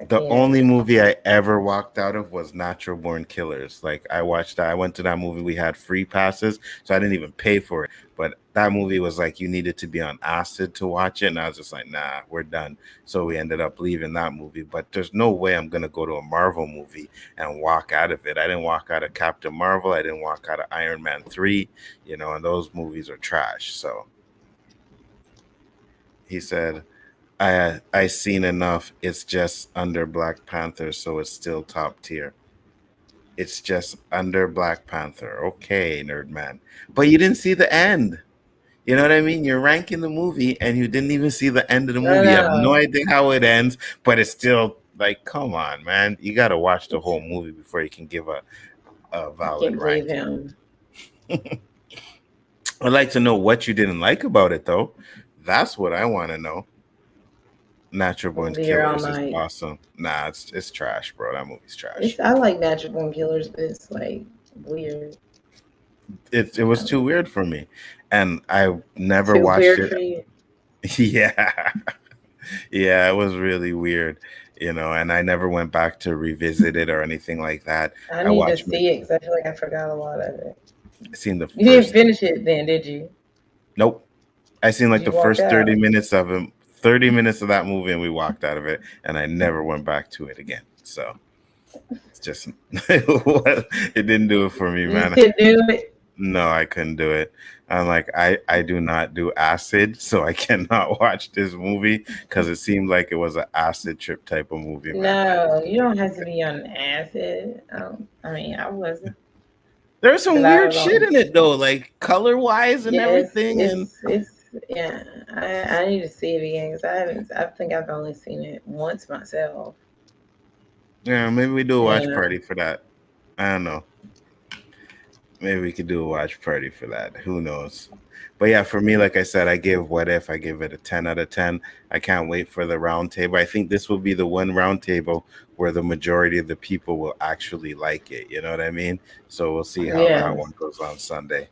I The can't. only movie I ever walked out of was Natural Born Killers. Like I watched that. I went to that movie. We had free passes, so I didn't even pay for it. But that movie was like you needed to be on acid to watch it, and I was just like, nah, we're done. So we ended up leaving that movie. But there's no way I'm gonna go to a Marvel movie and walk out of it. I didn't walk out of Captain Marvel. I didn't walk out of Iron Man 3. And those movies are trash. So he said I seen enough. It's just under Black Panther, so it's still top tier. It's just under Black Panther. Okay, nerd man. But you didn't see the end. You know what I mean? You're ranking the movie and you didn't even see the end of the I don't movie. You have no know. idea how it ends, but it's still like, come on, man. You gotta watch the It's, whole movie before you can give a I valid can't believe ranking. him. I'd like to know what you didn't like about it though. That's what I want to know. Natural We'll Born be here all Killers is night. awesome. Nah, it's trash, bro. That movie's trash. I like Natural Born Killers, but it's like weird. It was too weird for me, and I never Too watched weird it. for you. Yeah, yeah, it was really weird, and I never went back to revisit it or anything like that. I I need to watched see it because I feel like I forgot a lot of it. I seen the You didn't first. finish it then, did you? Nope, I seen like You the walked first 30 out. minutes of him, 30 minutes of that movie, and we walked out of it, and I never went back to it again. So it's just it didn't do it for me, You just man. couldn't do it. No, I couldn't do it. I'm like, I do not do acid, so I cannot watch this movie because it seemed like it was an acid trip type of movie, man. I just No, you don't have to be on acid. I mean, I wasn't, there's some but I weird was shit on. in it though, like color wise and Yes, everything, and it's yeah. I need to see it again because I haven't. I think I've only seen it once myself. yeah, maybe we do a You watch know. party for that. I don't know. Maybe we could do a watch party for that. Who knows? But yeah, for me, like I said, I give What If, I give it a 10 out of 10. I can't wait for the round table. I think this will be the one round table where the majority of the people will actually like it. You know what I mean? So we'll see how that Yes. one goes on Sunday.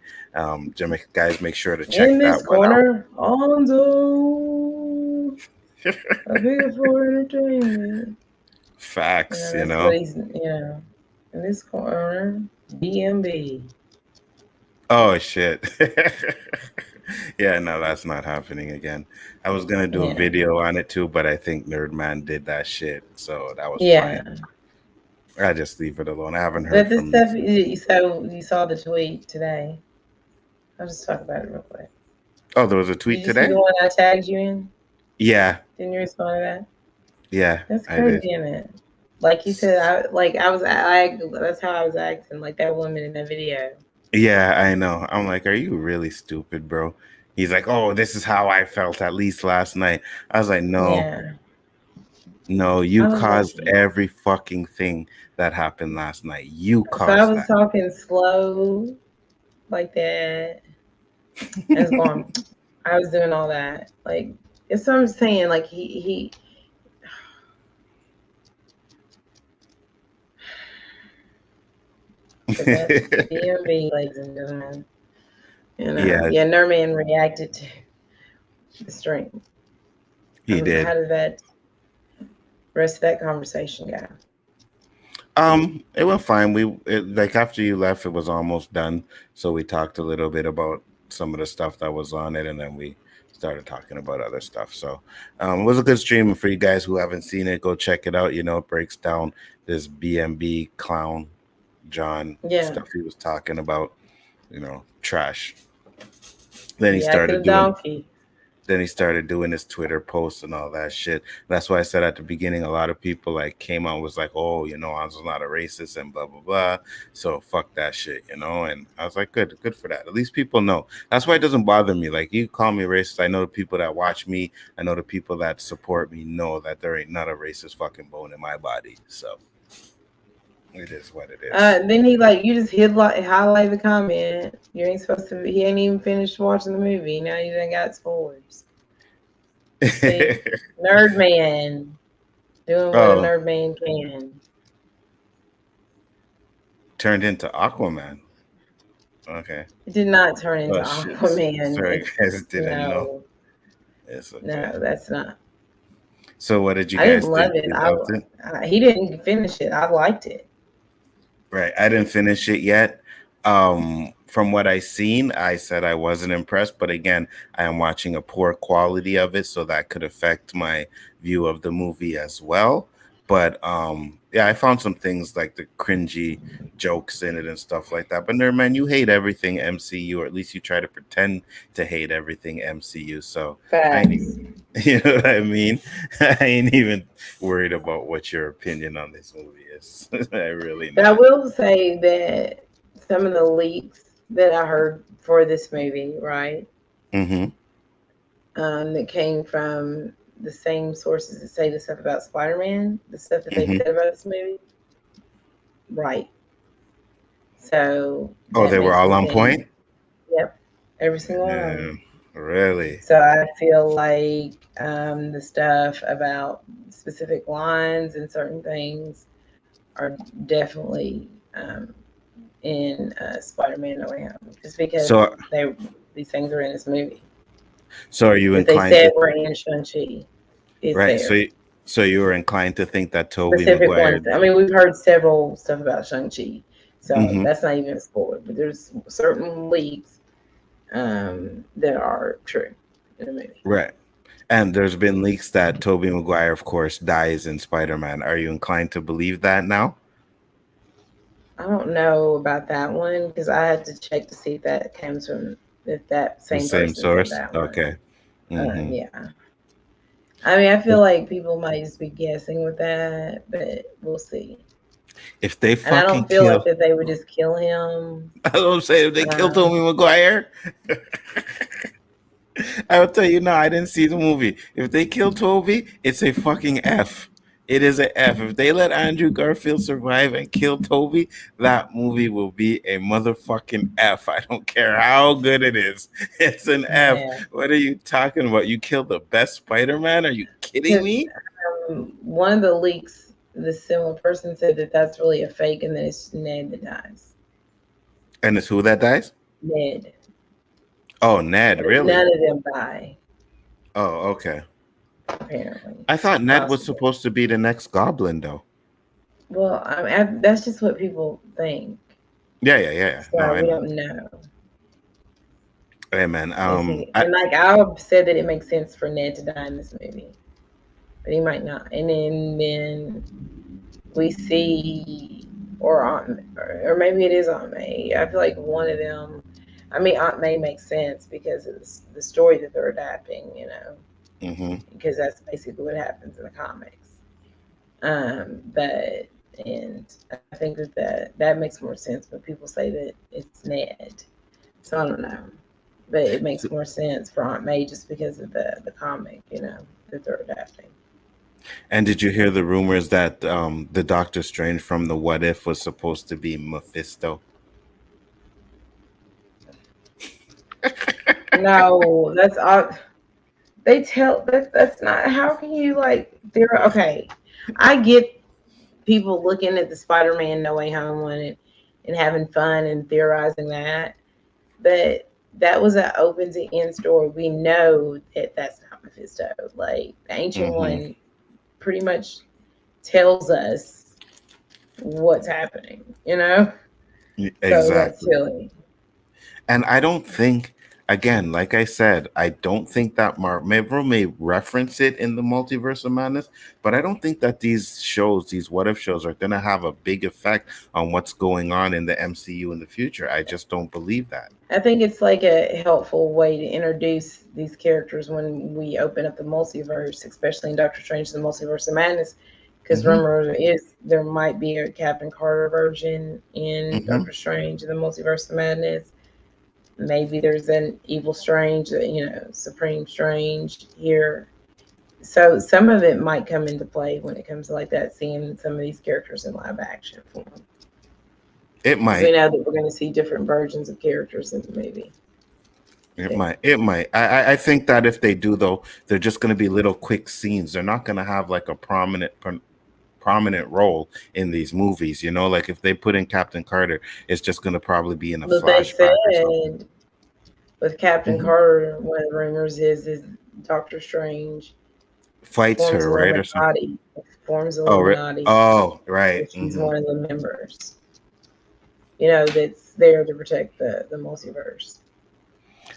Guys, make sure to In check this that one out. corner, Onzo, a bigger for entertainment. Facts, That's what he's. In this corner, BMB. Oh shit. Yeah, no, that's not happening again. I was gonna do a Yeah. video on it too, but I think Nerdman did that shit, so that was fine. Yeah. I just leave it alone. I haven't heard But this from him stuff since. you saw the tweet today. I'll just talk about it real quick. Oh, there was a Did tweet you see the today? one I tagged you in? Yeah, Didn't you respond to that? yeah, That's I did. crazy, isn't it? Like he said, that's how I was acting, like that woman in that video. Yeah, I know. I'm like, are you really stupid, bro? He's like, oh, this is how I felt at least last night. I was like, no, Yeah. no, you I was like, caused every fucking thing that happened last night. You so I caused was that. talking slow like that. I was going, I was doing all that. Like, it's what I'm saying. Like, but that's BMB, ladies and gentlemen. Yeah, Yeah, Nerman reacted to the stream. he How did. did that rest of that conversation go? It went fine. Like after you left, it was almost done. So we talked a little bit about some of the stuff that was on it, and then we started talking about other stuff. So it was a good stream. And for you guys who haven't seen it, go check it out. It breaks down this BMB clown John Yeah, stuff he was talking about. Trash. Then he reacted started a doing donkey. then he started doing his Twitter posts and all that shit. That's why I said at the beginning, a lot of people like came out and was like, "Oh, Anzo's not a racist and blah blah blah." So fuck that shit. And I was like, good for that. At least people know. That's why it doesn't bother me. Like you call me racist, I know the people that watch me, I know the people that support me know that there ain't not a racist fucking bone in my body. So it is what it is. Then you just highlight the comment. You ain't supposed to. He ain't even finished watching the movie. Now you done got spoilers. See, nerd man doing what a Oh, nerd man can. turned into Aquaman. Okay. It did not turn into Oh shit. Sorry, Aquaman. guys, didn't know. No, It's okay. no, that's not. So, what did you I didn't guys love think? it. You loved it? He didn't finish it. I liked it. Right. I didn't finish it yet. From what I seen, I said I wasn't impressed, but again, I am watching a poor quality of it, so that could affect my view of the movie as well. But yeah, I found some things like the cringy jokes in it and stuff like that. But no, man, you hate everything MCU, or at least you try to pretend to hate everything MCU. So I ain't Facts. even, you know what I mean? I ain't even worried about what your opinion on this movie is. I really But I not. will say that some of the leaks that I heard for this movie, right, Mm-hmm. that came from the same sources that say the stuff about Spider-Man, the stuff that they Mm-hmm. said about this movie, right. So Oh, that they were makes all me on think, point. yep, every single one of Yeah. them. Really? So I feel like the stuff about specific lines and certain things are definitely in Spider-Man: No Way Home, just because So they these things are in this movie so are you that they inclined said to were in Shang-Chi is right? So there. so you were inclined to think that Toby Specific Maguire. ones. I mean, we've heard several stuff about Shang-Chi, so Hmm. that's not even a spoiler. But there's certain leaks that are true in the movie. Right. And there's been leaks that Toby Maguire, of course, dies in Spider-Man. Are you inclined to believe that now? I don't know about that one because I had to check to see if that comes from if that The same same person said source? that one. Okay. Hmm. Yeah. I mean, I feel like people might just be guessing with that, but we'll see. If they And I fucking don't feel like kill, that they would just kill him. I don't say if they kill Um, Toby Maguire, I will tell you now, I didn't see the movie. If they kill Toby, it's a fucking F. It is a F. If they let Andrew Garfield survive and kill Toby, that movie will be a motherfucking F. I don't care how good it is. It's an F. yeah, What are you talking about? You killed the best Spider-Man? Are you kidding because me? one of the leaks, the similar person said that that's really a fake, and then it's Ned that dies. And it's who that dies? Ned. Oh, Ned, really? None of them die, Oh, okay. apparently, I thought Ned was possibly. supposed to be the next Goblin, though. Well, I mean, that's just what people think. Yeah, yeah, yeah, yeah. No, So I we know. don't know. Hey, man. And like I said that it makes sense for Ned to die in this movie, but he might not. And then we see, or maybe it is Aunt May. I feel like one of them. I mean, Aunt May makes sense because it's the story that they're adapting. mm-hmm. Because that's basically what happens in the comics. But and I think that makes more sense. But people say that it's Ned, so I don't know. But it makes more sense for Aunt May just because of the comic, that they're adapting. And did you hear the rumors that the Doctor Strange from the What If was supposed to be Mephisto? No, that's all. They tell that's not. How can you like? They're okay. I get people looking at the Spider-Man No Way Home one and having fun and theorizing that, but that was an open to end story. We know that that's not Mephisto. Like the Ancient Hmm. One pretty much tells us what's happening. So that's Exactly. silly. And I don't think, again, like I said, I don't think that Marvel may reference it in the Multiverse of Madness, but I don't think that these shows, these What If shows, are going to have a big effect on what's going on in the MCU in the future. I just don't believe that. I think it's like a helpful way to introduce these characters when we open up the multiverse, especially in Doctor Strange: The Multiverse of Madness. Because Hmm. rumor is there might be a Captain Carter version in Hmm. Doctor Strange: The Multiverse of Madness. Maybe there's an evil Strange, Supreme Strange here. So some of it might come into play when it comes to like that, seeing some of these characters in live action form. It Because we might. know that we're going to see different versions of characters in the movie. It Too. might. It might. I think that if they do, though, they're just going to be little quick scenes. They're not going to have like a prominent role in these movies. Like if they put in Captain Carter, it's just going to probably be in a But they flashback or something. said with Captain Hmm. Carter, one of the rumors is Doctor Strange Fights forms her, right, or something. Illuminati, forms Oh, Illuminati, oh, right. which he's Hmm. one of the members. That's there to protect the multiverse.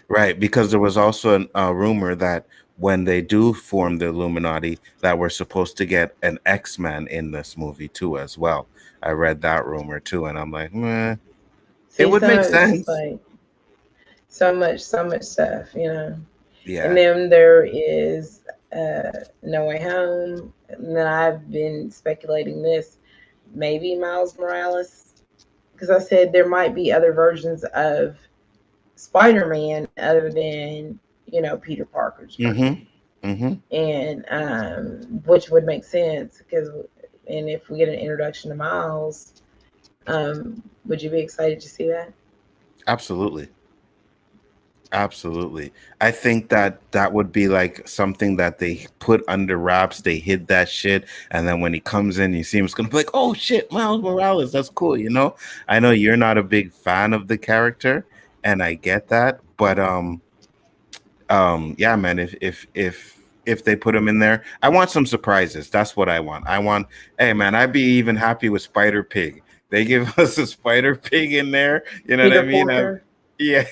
Right, because there was also a rumor that when they do form the Illuminati, that we're supposed to get an X-Men in this movie too, as well. I read that rumor too, and I'm like, meh, it See, would some make of it's just sense. like so much stuff. And Yeah. then there is No Way Home. And then I've been speculating this, maybe Miles Morales, because I said there might be other versions of Spider-Man other than Peter Parker's version, Mm-hmm. Mm-hmm. and which would make sense because, and if we get an introduction to Miles, would you be excited to see that? Absolutely. Absolutely. I think that that would be like something that they put under wraps. They hid that shit. And then when he comes in, you see him, it's going to be like, oh shit, Miles Morales. That's cool. You know, I know you're not a big fan of the character and I get that. But, yeah, man, if they put him in there, I want some surprises. That's what I want. I want, hey, man, I'd be even happy with Spider Pig. They give us a Spider Pig in there. You know what I Peter mean? Porker. Yeah.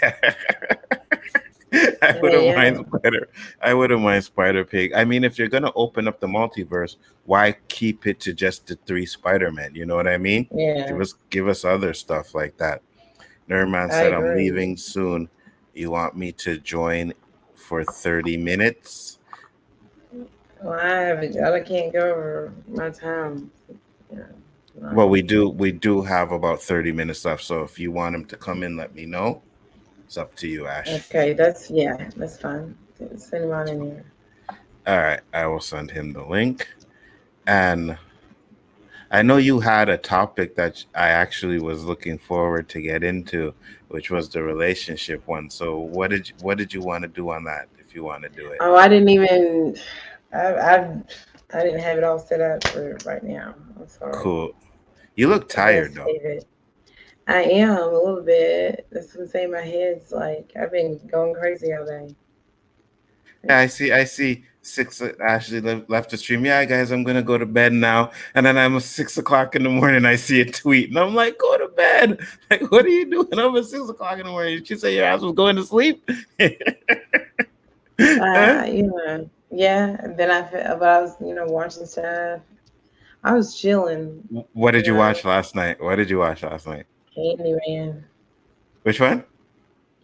I I mean, wouldn't yeah, mind Spider. I wouldn't mind Spider Pig. I mean, if you're gonna open up the multiverse, why keep it to just the three Spider-Men? You know what I mean? yeah, Give us other stuff like that. Nerdman I said, "I'm agree. leaving soon. You want me to join for 30 minutes?" Well, I can't go over my time. Yeah, Well, no. we do have about 30 minutes left. So if you want him to come in, let me know. It's up to you, Ash. Okay, that's fine. Send him on in here. All right, I will send him the link. And I know you had a topic that I actually was looking forward to get into, which was the relationship one. So what did you want to do on that? If you want to do it, Oh, I didn't even. I didn't have it all set up for right now. I'm sorry. cool. You look I gotta tired though. save it. I am a little bit. That's what I'm saying. My head's like I've been going crazy all day. Yeah, Like, I see six. Ashley left the stream. Yeah, guys, I'm gonna go to bed now. And then I'm 6 o'clock in the morning. I see a tweet, and I'm like, go to bed. Like, what are you doing over 6 o'clock in the morning? Did you say your ass was going to sleep? Huh? yeah. And then but I was, watching stuff. I was chilling. What You did you know, watch last night? What did you watch last night? Candyman, Which one?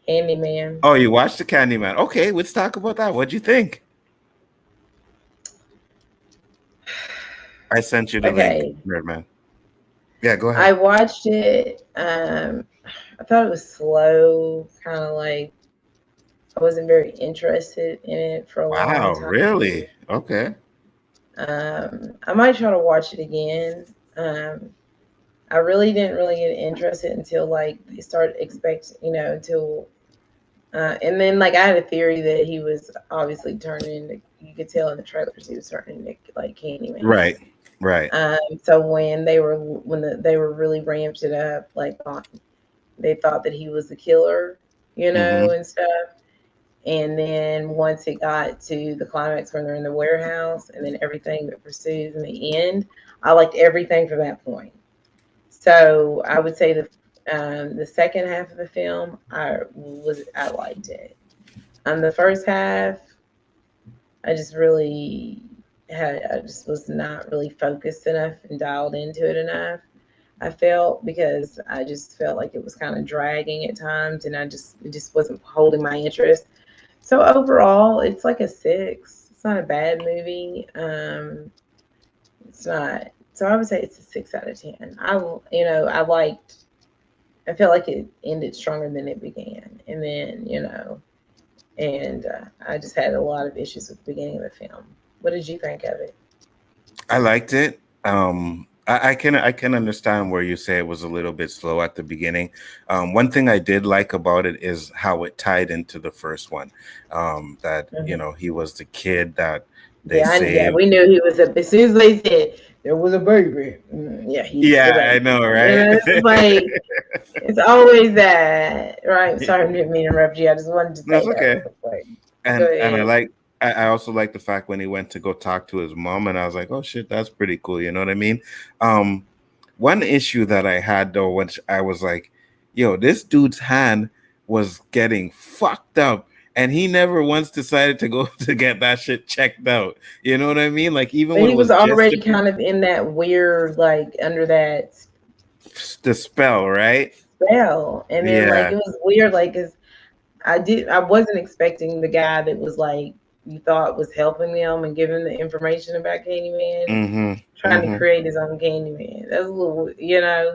Candyman. Oh, you watched the Candyman. Okay, let's talk about that. What'd you think? I sent you the link, Okay, Nerdman. Yeah, go I ahead. watched it. I thought it was slow, kind of like I wasn't very interested in it for a long Wow, time. really? Okay. I might try to watch it again. I really didn't really get interested until like they started until and then like I had a theory that he was obviously turning into, you could tell in the trailers he was turning into like Candyman. Right. Right. So they were really ramped it up, like they thought that he was the killer, Mm-hmm. and stuff. And then once it got to the climax when they're in the warehouse, and then everything that pursues in the end, I liked everything from that point. So I would say the second half of the film, I liked it. The first half, I just really I just was not really focused enough and dialed into it enough. I felt because I just felt like it was kind of dragging at times, and it just wasn't holding my interest. So overall, it's like a 6. It's not a bad movie. It's not. So I would say it's a 6 out of 10. I liked. I felt like it ended stronger than it began, and then and I just had a lot of issues with the beginning of the film. What did you think of it? I liked it. I can understand where you say it was a little bit slow at the beginning. One thing I did like about it is how it tied into the first one. That Mhm. he was the kid that they Yeah, saved. we knew he was a. As soon as they said there was a baby, yeah, he's the Yeah, I baby. know, right? It's like it's always that, right? Sorry, I didn't mean to interrupt you. I just wanted to That's say that okay. real quick. Go And ahead. I also like the fact when he went to go talk to his mom, and I was like, oh shit, that's pretty cool. You know what I mean? Um, One issue that I had though, which I was like, yo, this dude's hand was getting fucked up, and he never once decided to go to get that shit checked out. You know what I mean? Like even But when he it was was just already kind of in that weird, like under that the spell, right? spell, and then like Yeah. it was weird, like because I wasn't expecting the guy that was like you thought was helping them and giving the information about Candyman, Mm-hmm. trying to Mm-hmm. create his own Candyman. That's a little,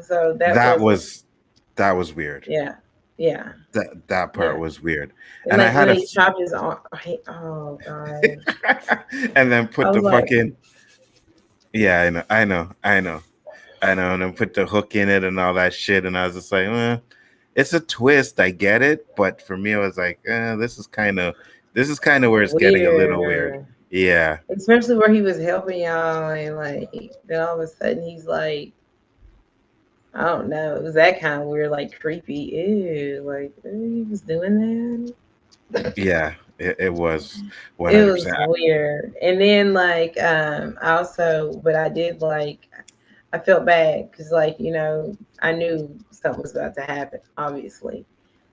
so that That wasn't, was that was weird. yeah, yeah, That part yeah. was weird. And And I like when had a they chopped his arm, oh gosh, and then I put was the like, fucking yeah, I know, and then put the hook in it and all that shit, and I was just like, it's a twist. I get it, but for me, I was like, this is kind of where it's getting a little weird. Weird. Yeah, Especially where he was helping y'all and like then all of a sudden he's like I don't know, it was that kind of weird, like creepy. Ew, like he was doing that. yeah, it was It 100%. was weird. And then like I also but I did like I felt bad because like, I knew something was about to happen, obviously.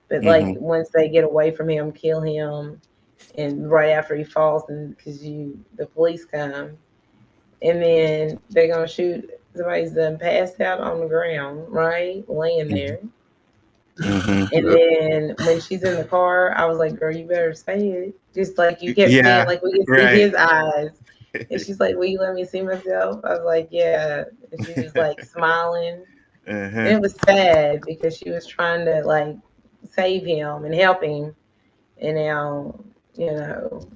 But like Hmm. once they get away from him, kill him, and right after he falls, and because the police come, and then they're gonna shoot somebody's done passed out on the ground, right, laying there. Hmm. And then when she's in the car, I was like, "Girl, you better say it." Just like you kept seeing, Yeah, like we could see right. his eyes, and she's like, "Will you let me see myself?" I was like, "Yeah," and she was like smiling, Uh-huh. and it was sad because she was trying to like save him and help him, and now you know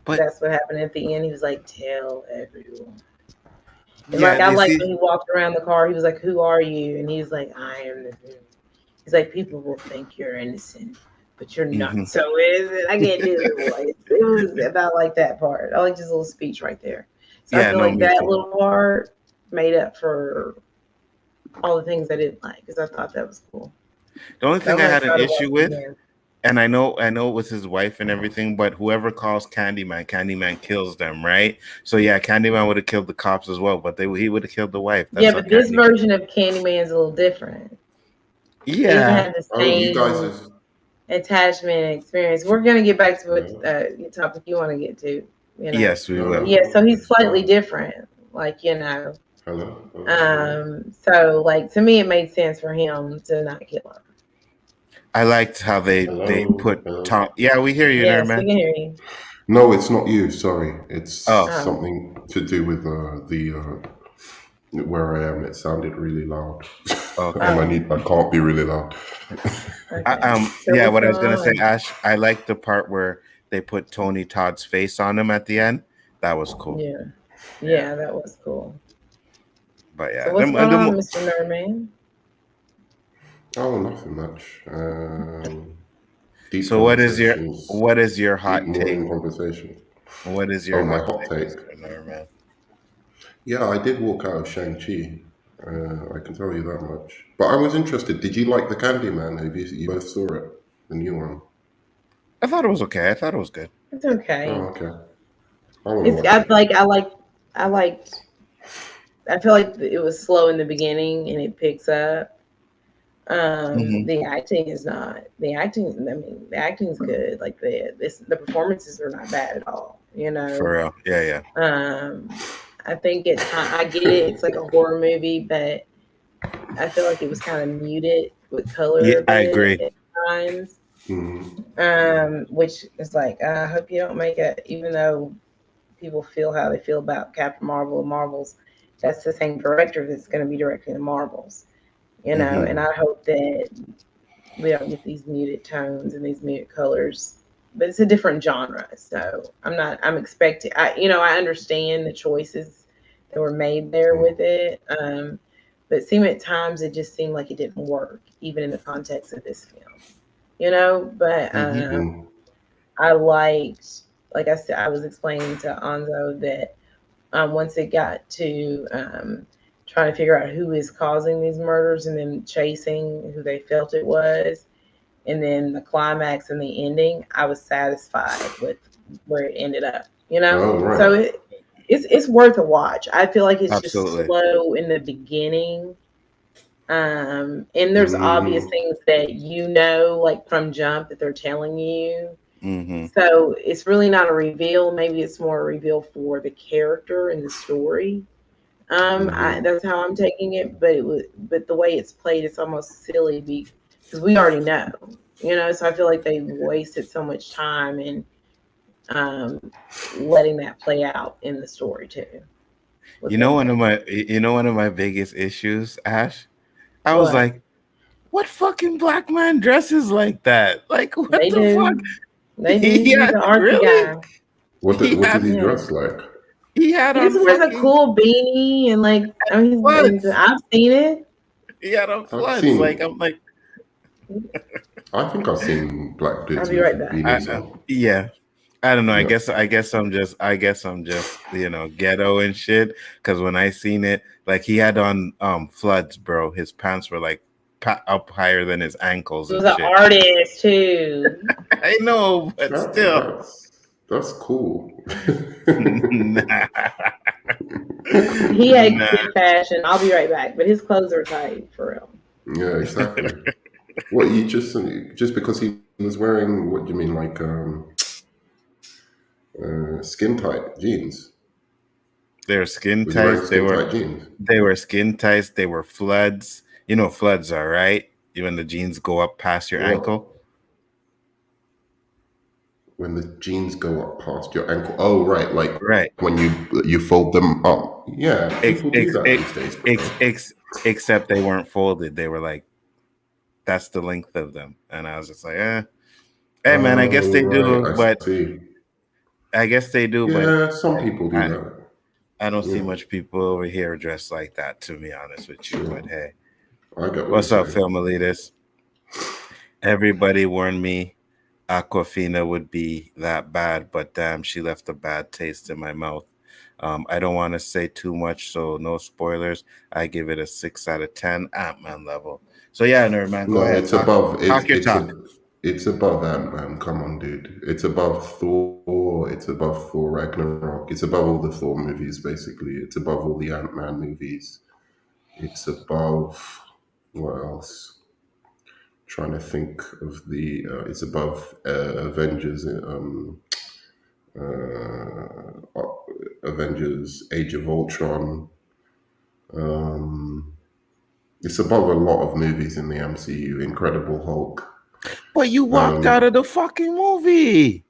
But that's what happened at the end. He was like, "Tell everyone." And yeah, like I you like see, when he walked around the car, he was like, "Who are you?" And he's like, "I am the Who." He's like, "People will think you're innocent, but you're not. hmm, So is it? I can't do the voice." It was about like that part. I like his little speech right there. So I yeah, feel no, like me that too. little part made up for all the things I didn't like because I thought that was cool. The only So I'm thing I gonna had an try to watch issue it with, again. and I know it was his wife and everything, but whoever calls Candyman kills them, right? So yeah, Candyman would have killed the cops as well, but he would have killed the wife. Yeah, That's how but this Candyman. version of Candyman's a little different. They even Yeah. have the Oh, you guys same is attachment experience. We're gonna get back to what yeah. topic you want to get to, Yes, we But will. yeah, so No, he's it's slightly fine. different, like Hello, hello, hello. So like to me, it made sense for him to not kill her. I liked how they Hello, put hello. Tom. Yeah, we hear you there, Yes, we man. can hear you. No, it's not you. Sorry, it's Oh, Oh, something to do with the where I am. It sounded really loud, and okay. oh, I can't be really loud. okay. So Yeah, what's what I going was gonna say, on? Ash, I like the part where they put Tony Todd's face on him at the end. That was cool. Yeah, Yeah, yeah, that was cool. but So yeah, what's going on, Mr. Nerdman? Oh, nothing much. Deep so conversations, what is your deep hot take? morning conversations. What is Oh, your my hot hot take, take. Mr. Norman? Yeah, I did walk out of Shang-Chi. I can tell you that much. But I was interested. Did you like the Candyman? Have you both saw it? The new one? I thought it was okay. I thought it was good. It's okay. Oh, okay. I want to It's watch I it. like I liked. I feel like it was slow in the beginning and it picks up. Hmm. The acting is not the acting. I mean, the acting's good. Like the performances are not bad at all. For real. Yeah, yeah. Um, I think at time I get it. It's like a horror movie, but I feel like it was kind of muted with Yeah, color a I bit agree. at times. Mm, Which is like I hope you don't make it. Even though people feel how they feel about Captain Marvel and Marvels, that's the same director that's going to be directing the Marvels. And Hmm. I hope that we don't get these muted tones and these muted colors. But it's a different genre, so I'm expecting. I understand the choices that were made there mm, with it, but it seemed at times it just seemed like it didn't work, even in the context of this film. But Hmm. mm, I liked, like I said, I was explaining to Anzo that once it got to trying to figure out who is causing these murders and then chasing who they felt it was, and then the climax and the ending, I was satisfied with where it ended up. oh, So right. it's worth a watch. I feel like it's just Absolutely. slow in the beginning. And there's obvious Mm, things that like from jump that they're telling you, Hmm. so it's really not a reveal. Maybe it's more a reveal for the character and the story. mm, That's how I'm taking it. But the way it's played, it's almost silly because we already know. So I feel like they wasted so much time in um, letting that play out in the story too with them both. One of my biggest issues, Ash. I was What like, what fucking black man dresses like that? Like, what they the fuck? do, they do. He's Yeah, an artsy really? guy. He what did had he Yeah. dress like? he had He on just wears a fucking cool beanie and like I mean, floods. I've seen it. He had on I've floods. Like seen I'm like, I think I've seen black I'll dudes be right with back. beanies on. Yeah. I don't know. I Yeah. guess I'm just ghetto and shit. Because when I seen it, like he had on floods, bro. His pants were like up higher than his ankles He was and an shit. artist too. I know, but That, still. that's cool. Nah. He had Nah. good fashion. I'll be right back. But his clothes are tight for real. Yeah, exactly. What you just because he was wearing, what do you mean, like skin tight jeans? They were skin Was he wearing tight. They skin were tight jeans? they were skin tights. They were floods. You know floods are right. When the jeans go up past your What? ankle. When the jeans go up past your ankle? Oh, right, like Right. when you fold them up. Yeah, Ex, people do ex, that ex, these days, ex, bro. ex, except they weren't folded. They were like that's the length of them, and I was just like, hey man, I guess Oh, they right, do, I but see. But Yeah, some people do I that. I don't see Yeah, much people over here dressed like that. To be honest with you, yeah. but hey, I get what you're what's up, saying. Filmalitas? Everybody warned me Aquafina would be that bad, but damn, she left a bad taste in my mouth. I don't want to say too much, so no spoilers. I give it a 6 out of 10 Ant-Man level. So yeah, nerd man, go No, ahead, it's above talk your talk. it's above Ant-Man. Come on, dude. It's above Thor. It's above Thor Ragnarok. It's above all the Thor movies, basically. It's above all the Ant-Man movies. It's above what else? Trying to think of the. It's above Avengers. Avengers: Age of Ultron. Um, it's above a lot of movies in the MCU. Incredible Hulk. But you walked out Um, of the fucking movie.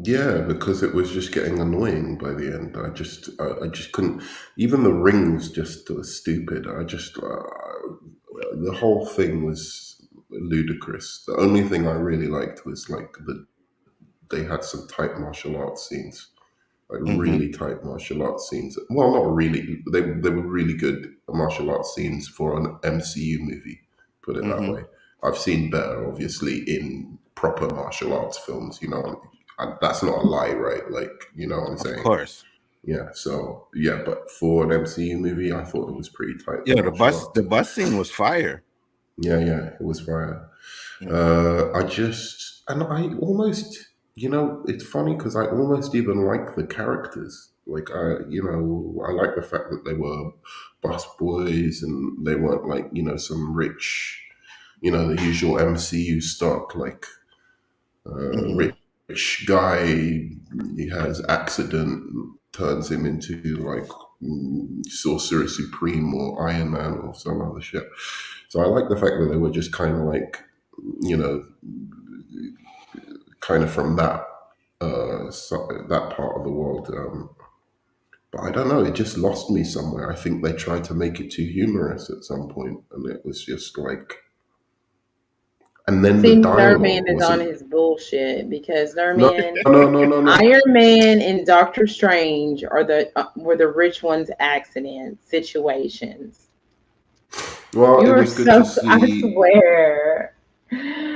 Yeah, because it was just getting annoying by the end. I just couldn't. Even the rings just stupid. The whole thing was ludicrous. The only thing I really liked was like they had some tight martial arts scenes, like Mm-hmm. really tight martial arts scenes. Well, not really. They were really good martial arts scenes for an MCU movie. Put it that Mm-hmm. way. I've seen better, obviously, in proper martial arts films. You know, and that's not a lie, right? Like, you know what I'm Of saying? course. Yeah. So yeah, but for an MCU movie, I thought it was pretty tight, the Yo, the martial bus arts. the bus scene was fire. Yeah, yeah, it was fire. Mm-hmm. I almost, it's funny because I almost even like the characters. Like, I like the fact that they were bus boys and they weren't like, some rich, the usual MCU stock, like, Mm-hmm. rich guy, he has accident, turns him into like Sorcerer Supreme or Iron Man or some other shit. So I like the fact that they were just kind of like, you know, kind of from that part of the world. But I don't know, it just lost me somewhere. I think they tried to make it too humorous at some point, and it was just like, and then the See, Nerdman dialogue is on wasn't. his bullshit because No, Nerdman, no, no, no, no. Iron Man, and Doctor Strange are were the rich ones' accident situations. Well, You it are was good to so, I see. swear.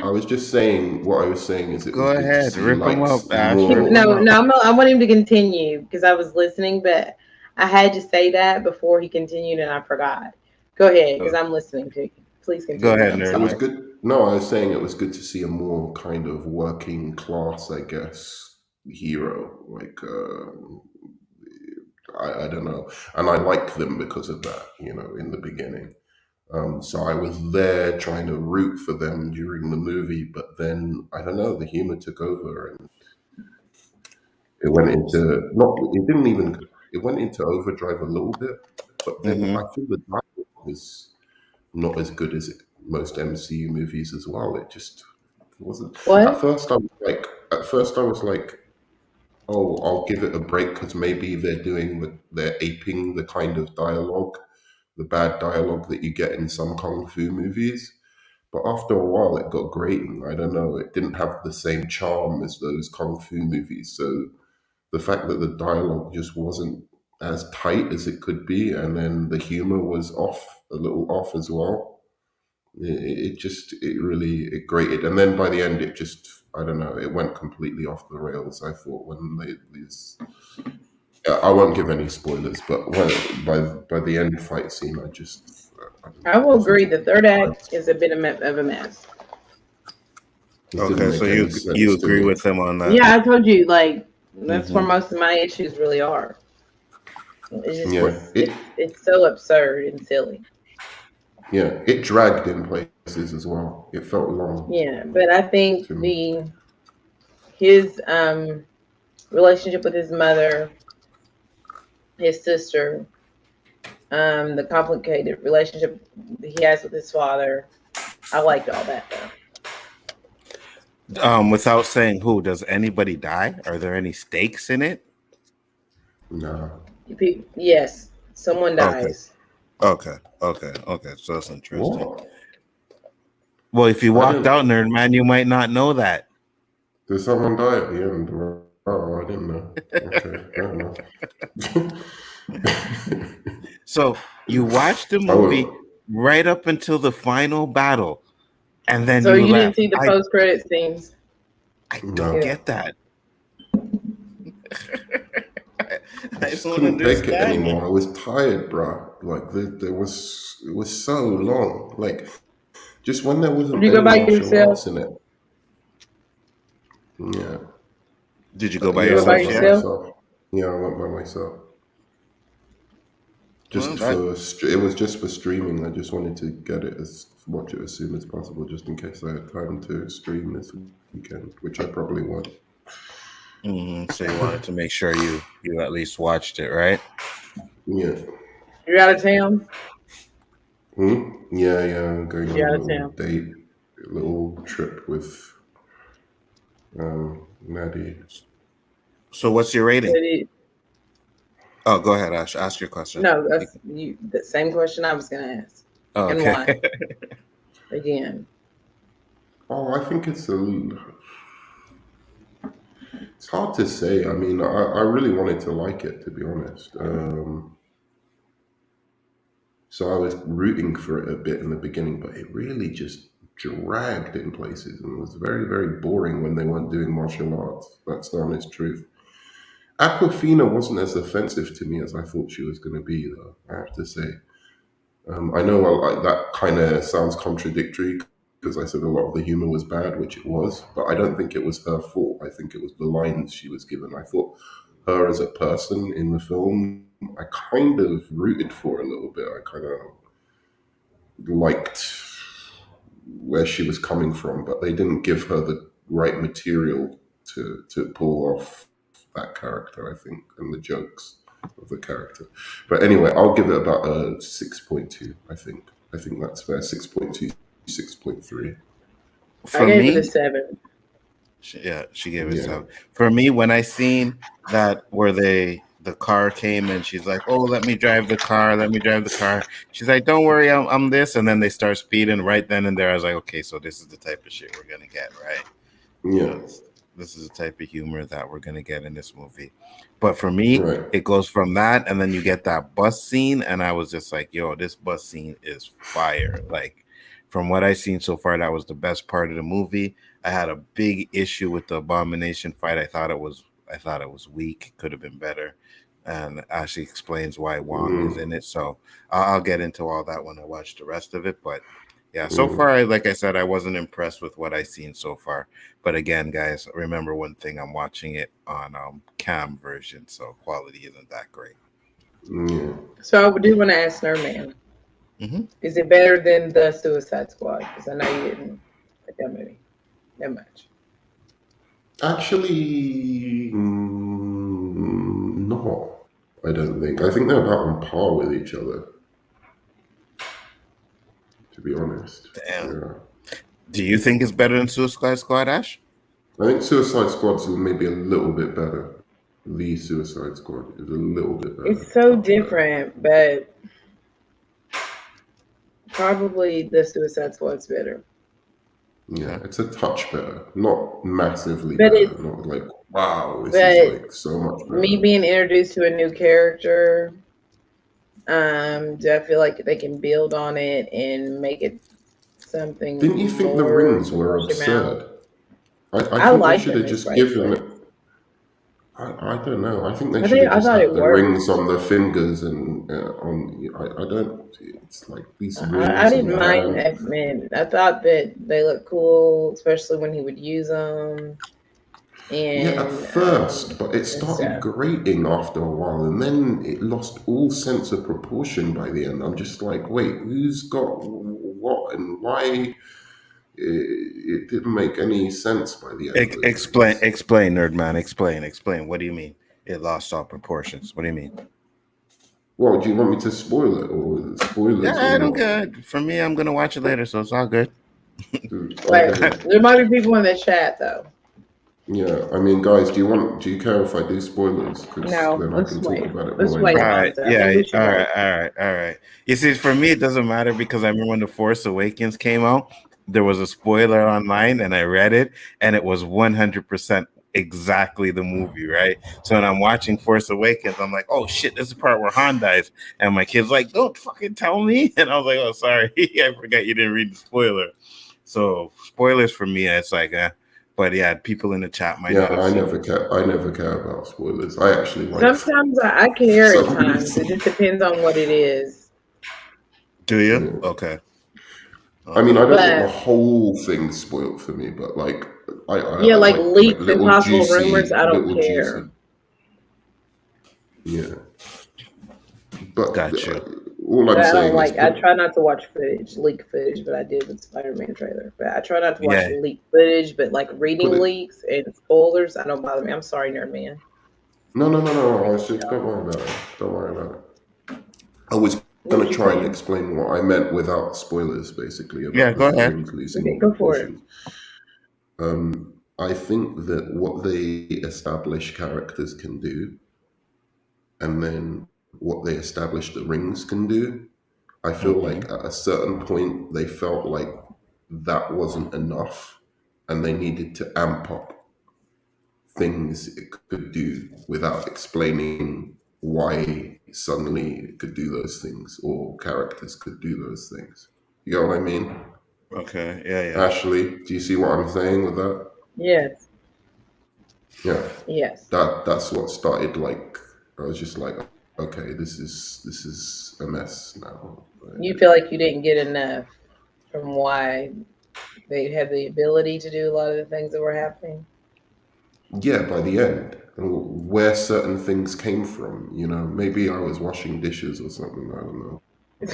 I was just saying, what I was saying is it was Go good to ahead, see rip them like up, Ash. Rip more. them No, up. no, I want him to continue because I was listening, but I had to say that before he continued and I forgot. Go ahead because Go, I'm listening to you. Please go continue. ahead, I'm It was Nerdman. sorry. good. No, I was saying it was good to see a more kind of working class, I guess, hero. Like, I don't know. And I liked them because of that, in the beginning. So I was there trying to root for them during the movie, but then, I don't know, the humor took over and it went into, not, it didn't even, it went into overdrive a little bit, but then I Mm-hmm. feel the dialogue was not as good as most MCU movies as well. It just wasn't. At What? first, I was like, oh, I'll give it a break because maybe they're aping the kind of dialogue, the bad dialogue that you get in some kung fu movies. But after a while, it got grating. I don't know. It didn't have the same charm as those kung fu movies. So the fact that the dialogue just wasn't as tight as it could be, and then the humor was off, a little off as well. It grated, and then by the end, it just, I don't know, it went completely off the rails. I thought when these, I won't give any spoilers, but by the end fight scene, I don't I know, will wasn't agree. The third act impressed. is a bit of a mess. It didn't Okay, so make any you sense to agree me. with him on that? Yeah, I told you, like, that's where Hmm. most of my issues really are. It's just Yeah, it's so absurd and silly. it dragged in places as well. It felt long Yeah, but I think to me. the his relationship with his mother, his sister, the complicated relationship he has with his father, I liked all that though. Without saying who, does anybody die? Are there any stakes in it? Nah, Yes, someone Okay, dies. okay. So that's interesting. what? Well, if you I walked didn't. out, nerd man, you might not know that. Did someone die at the end? Oh, I didn't know. Okay, fair enough. So you watch the I movie would. right up until the final battle, and then So you you didn't left. see the post credit scenes? I don't No, Yeah. get that. I I just don't couldn't take it understand it. anymore. I was tired, bruh. Like it was so long. Like just when there Did wasn't you go any by martial yourself? arts in it. Yeah, Did you go by Did you go by I went yourself by yet? yourself? myself. Yeah, I went by myself. Well, Just it was just for streaming. I just wanted to watch it as soon as possible, just in case I had time to stream this weekend, which I probably won't. so you wanted to make sure you at least watched it, right? Yeah. You're out of town? Yeah. I'm going on You're a out of little town. date, a little trip with Maddie. So what's your So rating? did, Oh, go ahead, Ash. Ask your question. no, that's you. The same question I was gonna ask, Oh, and okay. why? Again, Oh, I think it's hard to say. I mean, I really wanted to like it, to be honest. So I was rooting for it a bit in the beginning, but it really just dragged in places and was very, very boring when they weren't doing martial arts. That's the honest truth. Aquafina wasn't as offensive to me as I thought she was going to be, though, I have to say. I know that kind of sounds contradictory because I said a lot of the humor was bad, which it was, but I don't think it was her fault. I think it was the lines she was given. I thought her as a person in the film, I kind of rooted for a little bit. I kind of liked where she was coming from, but they didn't give her the right material to pull off that character, I think, and the jokes of the character. But anyway, I'll give it about a 6.2, I think. I think that's fair. 6.2, 6.3. I For gave it a me, 7. she gave it Yeah. 7. For me, when I seen that where the car came and she's like, "Oh, let me drive the car, let me drive the car." She's like, "Don't worry, I'm this," and then they start speeding right then and there. I was like, "Okay, so this is the type of shit we're gonna get, right?" You Yeah. know, this is the type of humor that we're gonna get in this movie. But for me, Right. it goes from that, and then you get that bus scene, and I was just like, "Yo, this bus scene is fire!" Like from what I've seen so far, that was the best part of the movie. I had a big issue with the Abomination fight. I thought it was weak. Could have been better. And Ashley explains why Wong is in Mm, it. So I'll get into all that when I watch the rest of it. But yeah, so mm, far, like I said, I wasn't impressed with what I seen so far. But again, guys, remember one thing: I'm watching it on cam version, so quality isn't that great. yeah. So I do want to ask Nerdman, Hmm. is it better than the Suicide Squad? Because I know you didn't like that movie that much. Actually, no, I don't think. I think they're about on par with each other, to be honest. Damn. Yeah. Do you think it's better than Suicide Squad, Ash? I think Suicide Squad's maybe a little bit better. The Suicide Squad is a little bit better, It's so touch better. different, but probably the Suicide Squad's better. Yeah, Okay. it's a touch better, not massively But better. it's Not like wow, this is but like so much me better. being introduced to a new character, do I feel like they can build on it and make it something Didn't you think the more rings to were wash him out. absurd? I I think they like should them have as just given bracelets. it. I don't know. I think they should have I just thought it had the worked. rings on the fingers and on. I don't. It's like these I rings on didn't the mind hand. that, man. I thought that they looked cool, especially when he would use them Yeah, at and first, but it started stuff. grating after a while, and then it lost all sense of proportion by the end. I'm just like, wait, who's got what and why? It didn't make any sense by the end of those rings. Explain, nerd man. Explain. What do you mean? It lost all proportions. What do you mean? Well, do you want me to spoil it, or Yeah, spoilers, or I don't what? good. For me, I'm gonna watch it later, so it's all good. Wait, Okay, there might be people in the chat though. yeah. I mean, guys, do you care if I do spoilers? Because No, then I let's can talk wait. about it Let's more in wait, All depth. right, Lonzo. I think yeah, we should wait. all right. You see, for me, it doesn't matter because I remember when The Force Awakens came out, there was a spoiler online, and I read it, and it was 100% exactly the movie, right? So when I'm watching Force Awakens, I'm like, oh shit, this is the part where Han dies, and my kid's like, don't fucking tell me, and I was like, oh sorry, I forgot you didn't read the spoiler. So spoilers for me, it's like, but yeah, people in the chat might Yeah, not have seen. I never care about spoilers. I actually like them Sometimes I for care at some times. It reason. just depends on what it is. Do you? Yeah. Okay. I mean, I don't want the But whole thing spoiled for me, but like, yeah, I like like leaks and possible rumors, I don't little care. juicy. Yeah, but Got you. all But I'm I don't saying is, like. I try not to watch footage, leak footage. But I did with Spider-Man trailer. But I try not to watch Yeah. leak footage. But like put reading it. leaks and spoilers, I don't bother me. I'm sorry, nerd man. No. I said, don't worry about it. Don't worry about it. I was What gonna was you try and saying? explain what I meant without spoilers, basically Yeah, about go the ahead. rings losing Okay, go for it. proportions. I think that what they establish characters can do, and then what they establish the rings can do, I feel like at a certain point they felt like that wasn't enough, and they needed to amp up things it could do without explaining why suddenly it could do those things or characters could do those things. You know what I mean? Okay. Yeah. Ashley, do you see what I'm saying with that? Yes, Yeah. yes. That's what started like I was just like, okay, this is a mess now. You feel like you didn't get enough from why they had the ability to do a lot of the things that were happening. Yeah, by the end, where certain things came from, maybe I was washing dishes or something. I don't know.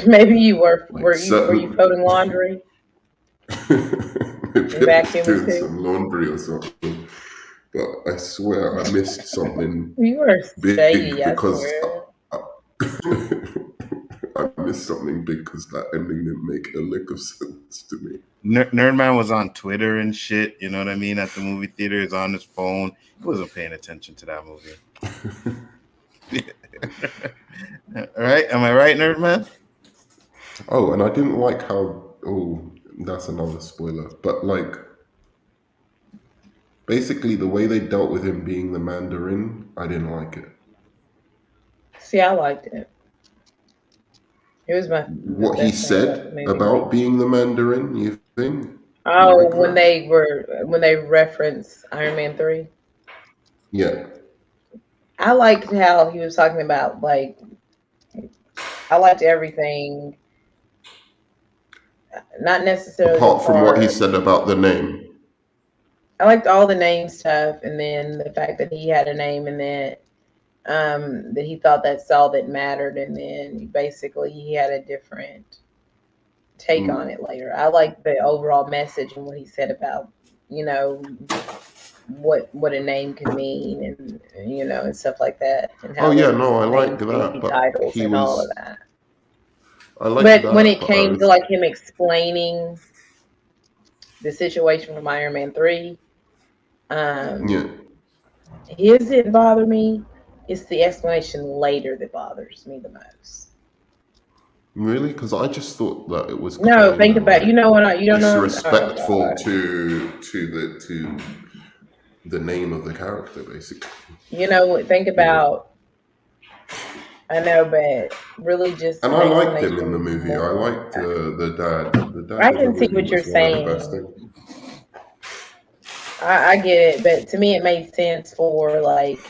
Maybe you were. Like Were you certain, folding laundry maybe and I was vacuuming doing too? some laundry or something. But I swear I missed something You were big shaggy, I because swear. I missed something big because that ending didn't make a lick of sense to me. Nerdman was on Twitter and shit. You know what I mean? At the movie theater, he's on his phone. He wasn't paying attention to that movie. All right, am I right, Nerdman? Oh, and I didn't like how. Oh, that's another spoiler. But like, basically, the way they dealt with him being the Mandarin, I didn't like it. See, I liked it. It was the What he best thing about the said movie. about being the Mandarin, you think? Oh, Like when that? they referenced Iron Man 3. Yeah. I liked how he was talking about like I liked everything, not necessarily the Apart from what he part. said about the name. I liked all the name stuff, and then the fact that he had a name, and that he thought that's all that mattered, and then basically he had a different take on it later. I like the overall message and what he said about you know what a name can mean, and and stuff like that, and Oh how yeah, those no, I like names can that, be but titles and all of that. I like But when that, it but I came to was, like him explaining the situation from Iron Man 3, yeah. his didn't bother me. It's the explanation later that bothers me the most. Really? Because I just thought that it was No, kind think of about like you know what you don't know. Oh disrespectful God. to the name of the character, basically. Think You know? about I know, but really just And an I liked him in the explanation movie. I more. liked the dad. The I dad in the can see movie what you're was one of the best saying. things. I get it, but to me, it made sense for like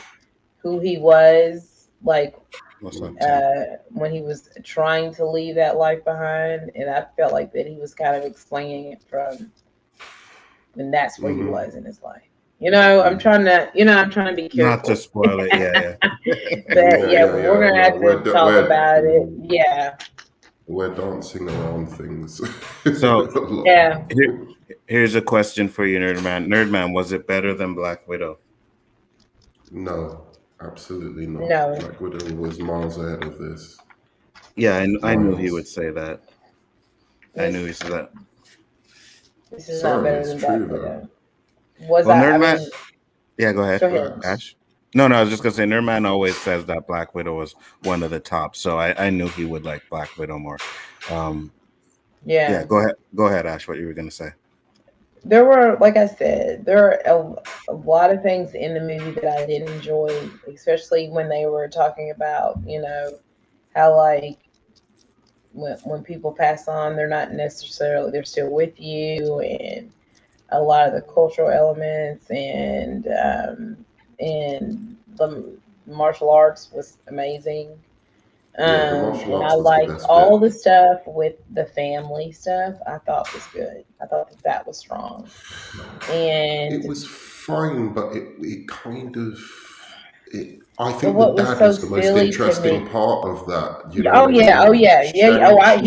who he was, like What's up, Tim? when he was trying to leave that life behind, and I felt like that he was kind of explaining it from when that's where he Hmm. was in his life. You know, I'm trying to be Not to careful. spoil it. Yeah, But Yeah, yeah, yeah, we're yeah. gonna No, have to talk about it. Yeah, we're dancing around things yeah. So a lot. yeah. here, here's a question for you, Nerdman. Nerdman, was it better than Black Widow? No, absolutely not. No, Black Widow was miles ahead of this. Yeah, I knew he would Miles. say that. I knew he this said that. this is not Sorry, better it's than true Black though. Widow. Was Well, I? I Nerdman, mean, yeah, go ahead, go ahead. Facts. Ash. No, I was just gonna say Nerdman always says that Black Widow was one of the top, so I knew he would like Black Widow more. Um, yeah, Yeah, go ahead, Ash. What you were gonna say? there were, like I said, there are a lot of things in the movie that I did enjoy, especially when they were talking about, how like when people pass on, they're not necessarily they're still with you, and a lot of the cultural elements and the martial arts was amazing. Yeah, the martial And I arts was the liked best all bit. the stuff with the family stuff. I thought was good. I thought that was strong. It And was fine, but it kind of I but think the what was dad so was the most silly to interesting me? part of that. You know Oh what I yeah, mean? oh Like yeah, yeah. Oh, Shang-Chi.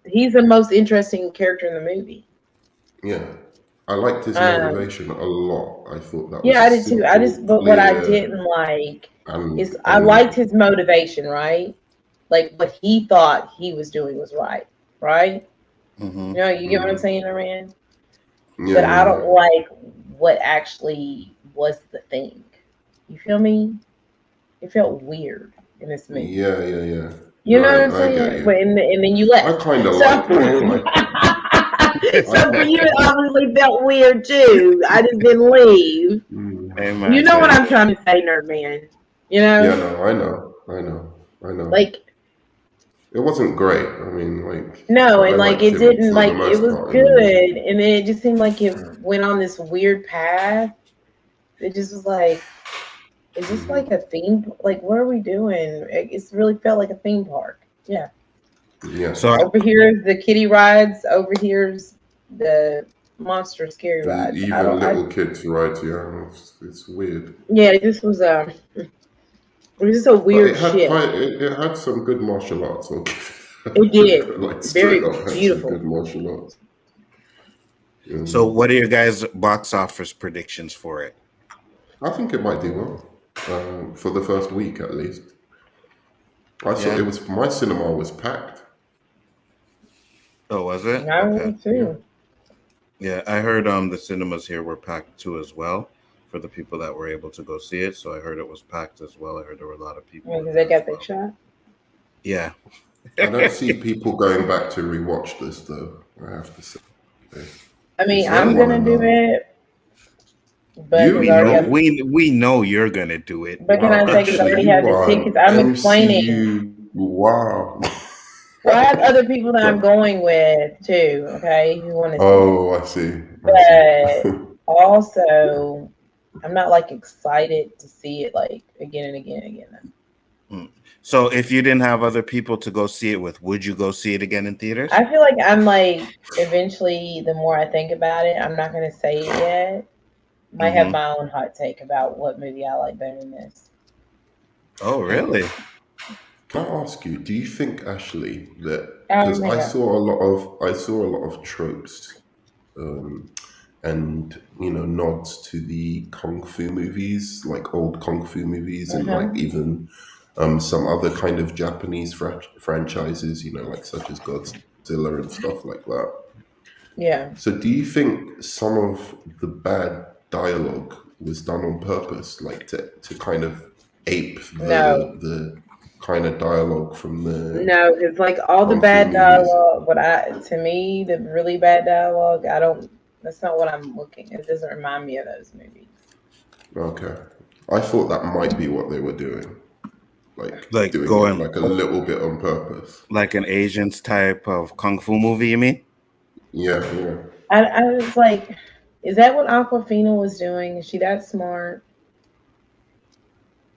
he's the most interesting character in the movie. Yeah. I liked his Um, motivation a lot. I thought that yeah, was I did too. I simple, just but what I clear, didn't like is I liked and his motivation, right? Like what he thought he was doing was right, right? Mm-hmm. You get what I'm saying, Iran? yeah, But yeah, I yeah. don't like what actually was the thing. You feel me? It felt weird in this movie. Yeah, yeah, yeah. You know what I'm I get saying? But you. and then you I left. kind of So, liked it. so for you, it obviously felt weird too. I just didn't leave. Mm. Hey You man, know what say I'm trying to say, nerd man. You Yeah, know, no, I know. like It wasn't great. I mean, like, no, but I and like liked it him didn't for the like it most was part in the movie. good, and then it just seemed like it went on this weird path. It just was like, is this Hmm. like a theme? Like, what are we doing? It's really felt like a theme park. Yeah. Yeah, so. Over here's the kiddie rides. Over here's the monster scary rides. I even don't. I little kids, right? Yeah, it's weird. yeah. This was it was just a But weird shift. it had some good martial arts. I'll It give did it, like straight very up, had some good beautiful. martial arts. So, Um, what are your guys' box office predictions for it? I think it might do well for the first week at least. I saw Yeah. it was my cinema was packed. Oh, was it? I Okay. would Yeah, too. Yeah, I heard the cinemas here were packed too as well for the people that were able to go see it. So I heard it was packed as well. I heard there were a lot of people in Because they there as got their well. shot. Yeah. I don't see people going back to rewatch this though. I have to say, I mean, because they I'm want to gonna do know. it, but You because We I already know have. you we know you're gonna do it. But can I wow, say because I Ashley, already you have the are tickets? an I'm explaining. MCU. Wow. Well, I have other people that I'm Go- going with too. Okay, who want to see it, Oh, I see. I see. but also I'm not like excited to see it like again and again and again. Mm. So if you didn't have other people to go see it with, would you go see it again in theaters? I feel like I'm like eventually the more I think about it, I'm not gonna say it yet. Might have Mm-hmm. my own hot take about what movie I like better than this. Oh, really? Can I ask you? Do you think, Ashley, that Oh because my god. I saw a lot of tropes um, and nods to the kung fu movies, like old kung fu movies, and like Uh-huh. even some other kind of Japanese franchises, like such as Godzilla and stuff like that. Yeah. So, do you think some of the bad dialogue was done on purpose, like to kind of ape No. the kind of dialogue from the No, it's like all the kung fu bad movies? dialogue. What I to me, the really bad dialogue, I don't. That's not what I'm looking. It doesn't remind me of those movies. Okay, I thought that might be what they were doing. like Like doing it going like a little bit on purpose. like an Asians type of kung fu movie, you mean? Yeah, yeah. I was like, is that what Aquafina was doing? Is she that smart?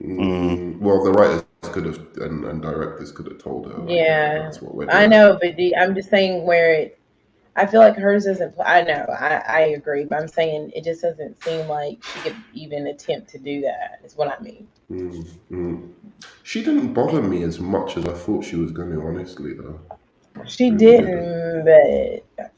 Mm. Well, the writers could have and directors could have told her, like, yeah, Yeah, that's what we're I doing. know, but I'm just saying where I feel like hers doesn't. I know, I agree, but I'm saying it just doesn't seem like she could even attempt to do that. Is what I mean. Mm. She didn't bother me as much as I thought she was going to, honestly, though. She Really didn't. didn't, but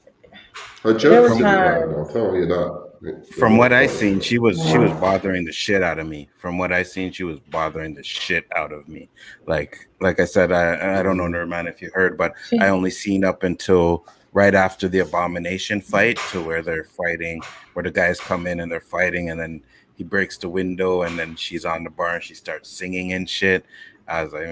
Her there were jokes From didn't land, I'll times. tell you that. They from what weren't I funny seen, enough. she was bothering the shit out of me. From what I seen, she was bothering the shit out of me. Like I said, I don't know, Nurman, if you heard, but I She, only seen up until right after the abomination fight to where they're fighting, where the guys come in and they're fighting, and then he breaks the window, and then she's on the bar and she starts singing and shit. I was like,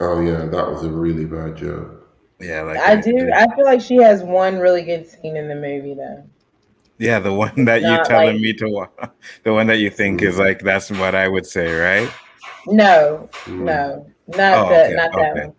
Oh, yeah, that was a really bad joke. yeah, like I do. I feel like she has one really good scene in the movie, though. yeah, the one It's that you're not telling like me to watch, the one that you think is Mm, like that's what I would say, right? no, mm. no, not Oh, that, okay, not that okay. one.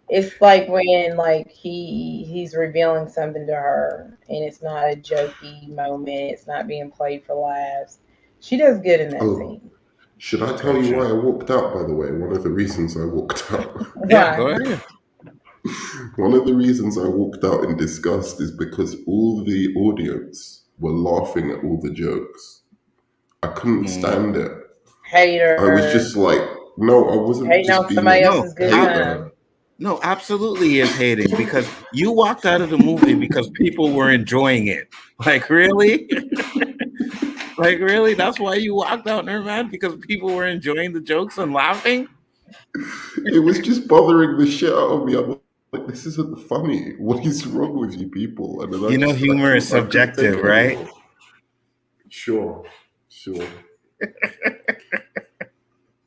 It's like when like he's revealing something to her, and it's not a jokey moment. It's not being played for laughs. She does good in that Oh, scene. should I tell you Gotcha. why I walked out, by the way? One of the reasons I walked out. Yeah, go Why? ahead. One of the reasons I walked out in disgust is because all the audience were laughing at all the jokes. I couldn't Mm, stand it. I was Hater, just like, no, I wasn't hating just on being somebody no, else's a good hater. time. no, absolutely is hating because you walked out of the movie because people were enjoying it. Like really, like really, that's why you walked out, nerd man, because people were enjoying the jokes and laughing. It was just bothering the shit out of me. I'm like, this isn't funny. What is wrong with you people? And then You know, humor is I couldn't take subjective, it right? anymore. Sure, sure.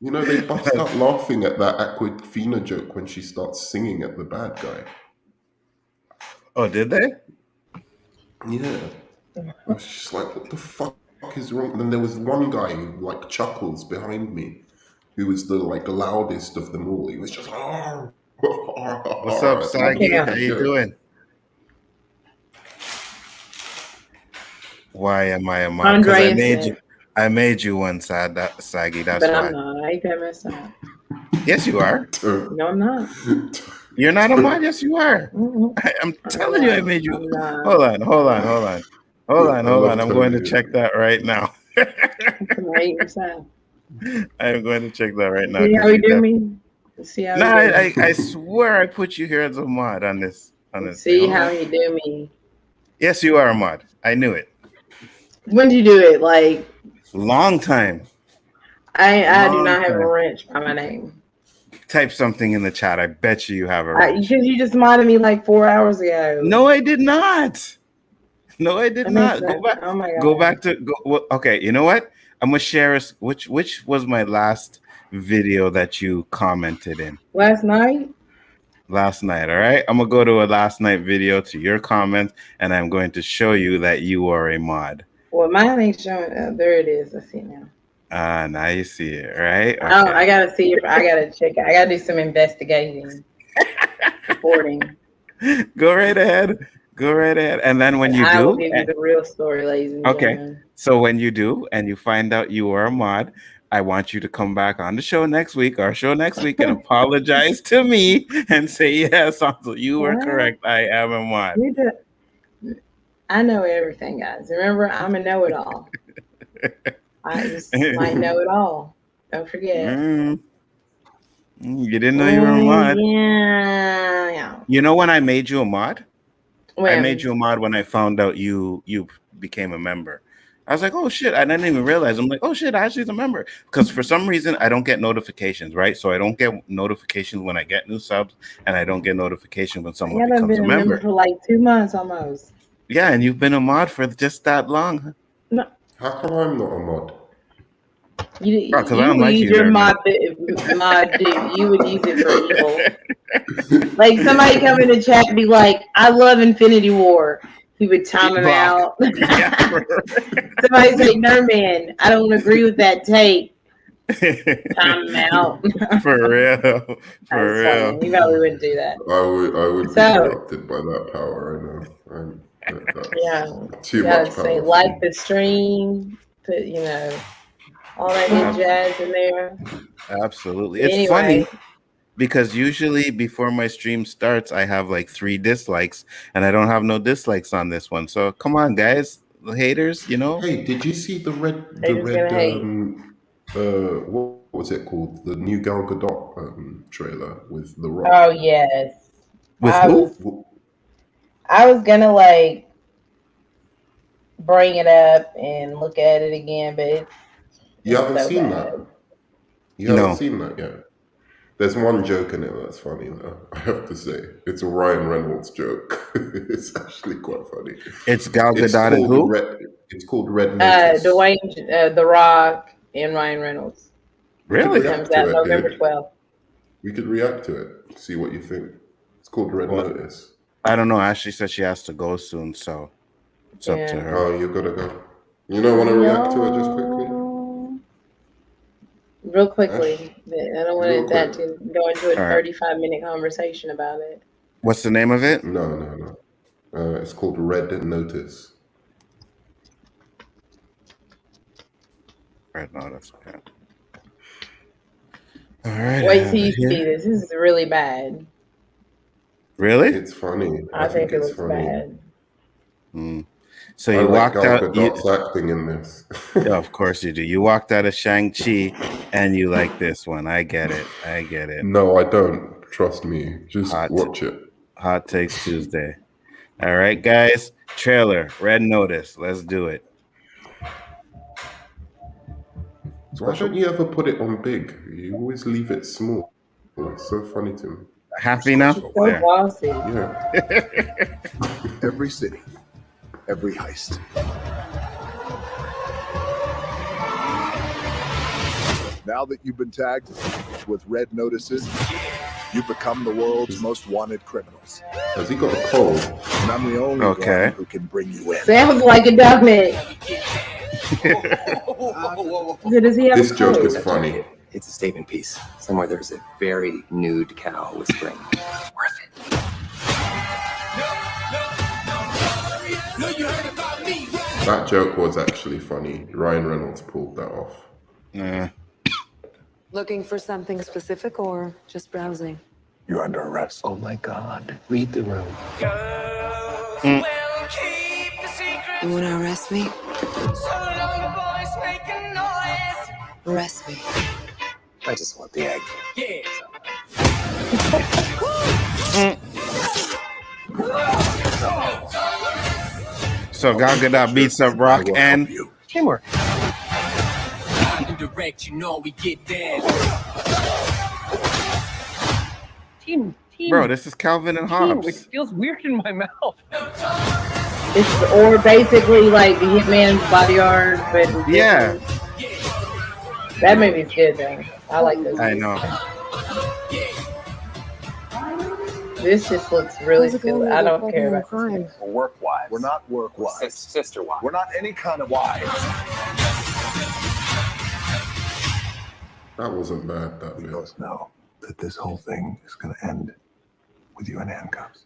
You know, they bust out laughing at that Aquafina joke when she starts singing at the bad guy. Oh, did they? Yeah. I was just like, what the fuck is wrong? And then there was one guy who like chuckles behind me, who was the like loudest of them all. He was just like, What's up, at the I Saggy? beginning of How the can't. you joke. doing? Why am I a mod? Because Andreas in, I made you one, Saggy. That's but I'm why. not. I ain't that messed up. Yes, you are. No, I'm not. You're not a mod. Yes, you are. Mm-mm. I'm I'm telling you, I not. made you. I'm not. Hold on, hold on, hold on, hold on, I hold on. love I'm going to Tony. check that right now. I'm hate yourself. I'm going to check that right now See how because he you do def. me? See how No, he do me? I swear I put you here as a mod on this thing. See Hold how on. he do me? Yes, you are a mod. I knew it. When did you do it? Like Long time, I do long not have a time. wrench by my name. Type something in the chat. I bet you have a wrench. Because you just modded me like 4 hours ago. No, I did not. No, I did That makes not. Go sense. back. Oh my Go god. back to go. Well, okay, you know what? I'm gonna share us. Which was my last video that you commented in Last night? last night? All right, I'm gonna go to a last night video to your comments, and I'm going to show you that you are a mod. Well, mine ain't showing. There it is. I see it now. Ah, now you see it, right? Oh, I Okay. gotta see if I gotta check. I gotta do some investigating, reporting, Go right ahead. Go right ahead. And then when and you I will do, give you the real story, ladies and okay. gentlemen. So when you do and you find out you are a mod, I want you to come back on the show next week, our show next week, and apologize to me and say, yes, Hansel, you were Well, correct. I am a mod. you do. I know everything, guys. Remember, I'm a know-it-all. I just might know it all. Don't forget. Mm, you didn't know you were a mod. Yeah. You know when I made you a mod? I made When? you a mod when I found out you became a member. I was like, oh shit, I didn't even realize. I'm like, oh shit, Ashley's a member. Because for some reason I don't get notifications, right? So I don't get notifications when I get new subs, and I don't get notifications when I someone haven't becomes a been a member member. for like 2 months almost. Yeah, and you've been a mod for just that long. No, How come I'm not a mod? you Bro, because I you don't would like use you, your nerd man. mod do. You would use it for evil. Like somebody come in the chat and be like, "I love Infinity War." He would time him Block. out. Yeah. Somebody say, "No man, I don't agree with that take." Time 'em out. For real. For That's real. funny. You probably wouldn't do that. I would be So, corrupted by that power. I know. yeah, That's you too gotta much say power for like me. the stream, put all that good jazz in there. Absolutely. But It's anyway, funny because usually before my stream starts, I have like 3 dislikes, and I don't have no dislikes on this one. So come on, guys, the haters, Hey, did you see the they just gonna hate. what was it called? The new Gal Gadot trailer with The Oh Rock. yes, With I who? was I was gonna like bring it up and look at it again, but You it's haven't so seen bad. that? You haven't No, seen that yet? There's one joke in it that's funny though. I have to say, it's a Ryan Reynolds joke. It's actually quite funny. it's Gal It's Gadot and called who? Red. It's called Red Notice. Dwayne, The Rock, and Ryan Reynolds. We could Really? Comes react to out it, November dude. 12th. We could react to it. See what you think. It's called Red Well, Notice. I don't know. Ashley said she has to go soon, so it's up to Yeah. her. Oh, you gotta go. You don't want to react to it just quickly? No. Real Ash, quickly. I don't real want quick. that to go into a All right. 35-minute conversation about it. What's the name of it? No. It's called Red Notice. Red Notice. Okay. All right. I Wait have till you it see here. this. This is really bad. Really? It's funny. I I think think it it's looks funny. bad. Mm. So I you like walked Gal out. Gadot's acting in this. Yeah, of course you do. You walked out of Shang-Chi, and you like this one. I get it. No, I don't. Trust me. Just Hot, watch it. Hot Takes Tuesday. All right, guys. Trailer. Red Notice. Let's do it. Why don't you ever put it on big? You always leave it small. It's so funny to me. Happy now? It's so bossy. Yeah. Every city, every heist. Now that you've been tagged with red notices, you become the world's most wanted criminals. Has he got a cold? And I'm the only Okay. one who can bring you in. Sounds like a dummy. Does he have This a joke cold? is funny. It's a statement piece. Somewhere there's a very nude cow whispering, worth it. That joke was actually funny. Ryan Reynolds pulled that off. Looking for something specific or just browsing? You're under arrest. Oh my God, read the room. You want to arrest me? Arrest me. I just want the egg. So Gal Gadot beats up Rock I will and help you. Teamwork. Direct, you know we get down. Team. bro, this is Calvin and Team. Hobbes. It feels weird in my mouth. Or basically like the Hitman's Bodyguard, but Yeah, that movie's good though. I like this. I know. This just looks really cool. I don't care about this. We're work wives. We're not work wives. Sister wife. We're not any kind of wives. That wasn't bad, that We bit. both know that this whole thing is going to end with you in handcuffs.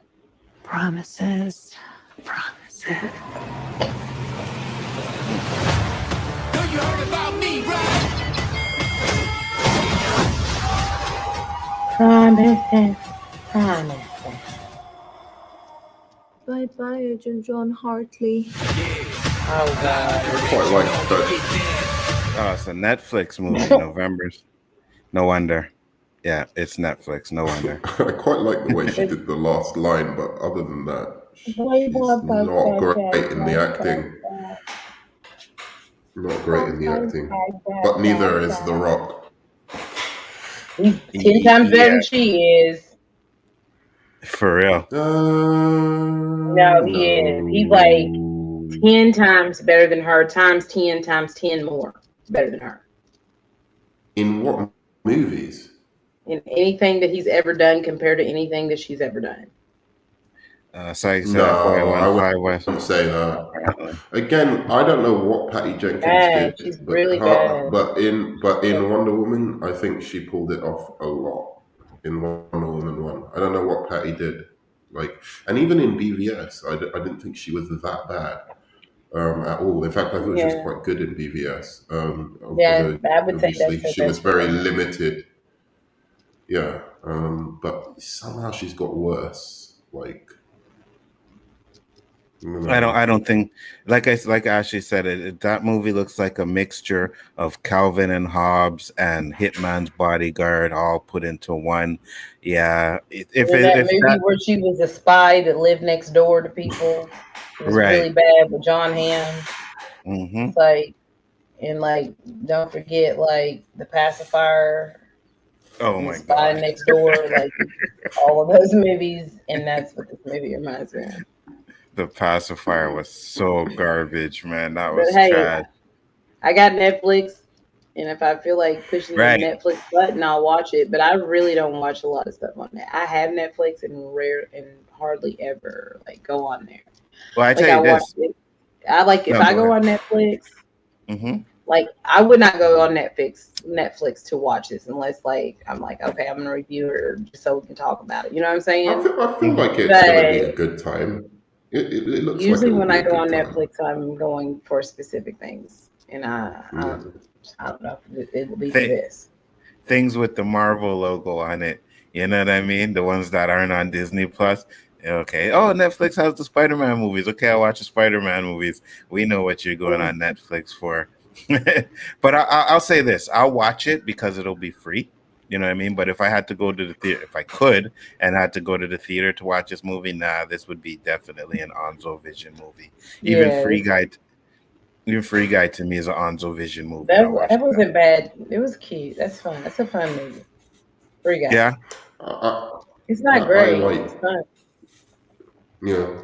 Promises. Know you heard about me, right? Promises. Bye-bye, Agent John Hartley. Oh god. I quite like that. Oh, it's a Netflix movie. November's. No wonder. Yeah, it's Netflix. No wonder. I quite like the way she did the last line, but other than that, she's not great in the acting. Not great in the acting. But neither is The Rock. He's 10 times better than she is. For real. No, he is. He's like 10 times better than her, times 10 times 10 more better than her. In what movies? In anything that he's ever done compared to anything that she's ever done. Sorry, said No, I FY15 West. wouldn't say that. Again, I don't know what Patty Jenkins Bad. did, She's but really bad. in Wonder Woman, I think she pulled it off a lot in Wonder Woman 1. I don't know what Patty did. Like, and even in BVS, I didn't think she was that bad at all. In fact, I thought she was Yeah. quite good in BVS. Yeah, Although I would say obviously that's her she was best very performance. limited. Yeah, but somehow she's got worse. Like, I don't think like Ashley said that movie looks like a mixture of Calvin and Hobbes and Hitman's Bodyguard all put into one. Yeah, And then that if movie that where she was a spy that lived next door to people, it was right. really bad with John Hamm. Hmm. It's like, and like, don't forget like the pacifier Oh and the my spy god. next door, like all of those movies, and that's what this movie reminds me of. The pacifier was so garbage, man. That But was hey, trash. I got Netflix, and if I feel like pushing the Right. Netflix button, I'll watch it. But I really don't watch a lot of stuff on that. I have Netflix and hardly ever like go on there. Well, I Like tell I you watch this. it. I like if No, I go go ahead. on Netflix, Hmm. like I would not go on Netflix to watch this unless like I'm like, okay, I'm gonna review it or just so we can talk about it. You know what I'm saying? I feel like it's going to be a But good time. It looks like it usually will when be I a go good on time. Netflix, I'm going for specific things, and Yeah. I don't know if it will be for Th- this. Things with the Marvel logo on it. You know what I mean? The ones that aren't on Disney Plus. Okay. Oh, Netflix has the Spider-Man movies. Okay, I'll watch the Spider-Man movies. We know what you're going on Netflix for. But I'll say this: I'll watch it because it'll be free. You know what I mean? But if I had to go to the theater, if I could, and had to go to the theater to watch this movie, nah, this would be definitely an Onzo Vision movie. Even Yeah, Free Guy, even Free Guy to me is an Onzo Vision movie. that I'll watch that that. wasn't bad. It was cute. That's fun. That's a fun movie. Free Guy. Yeah. I, It's I, not I great. like, It's fun. yeah.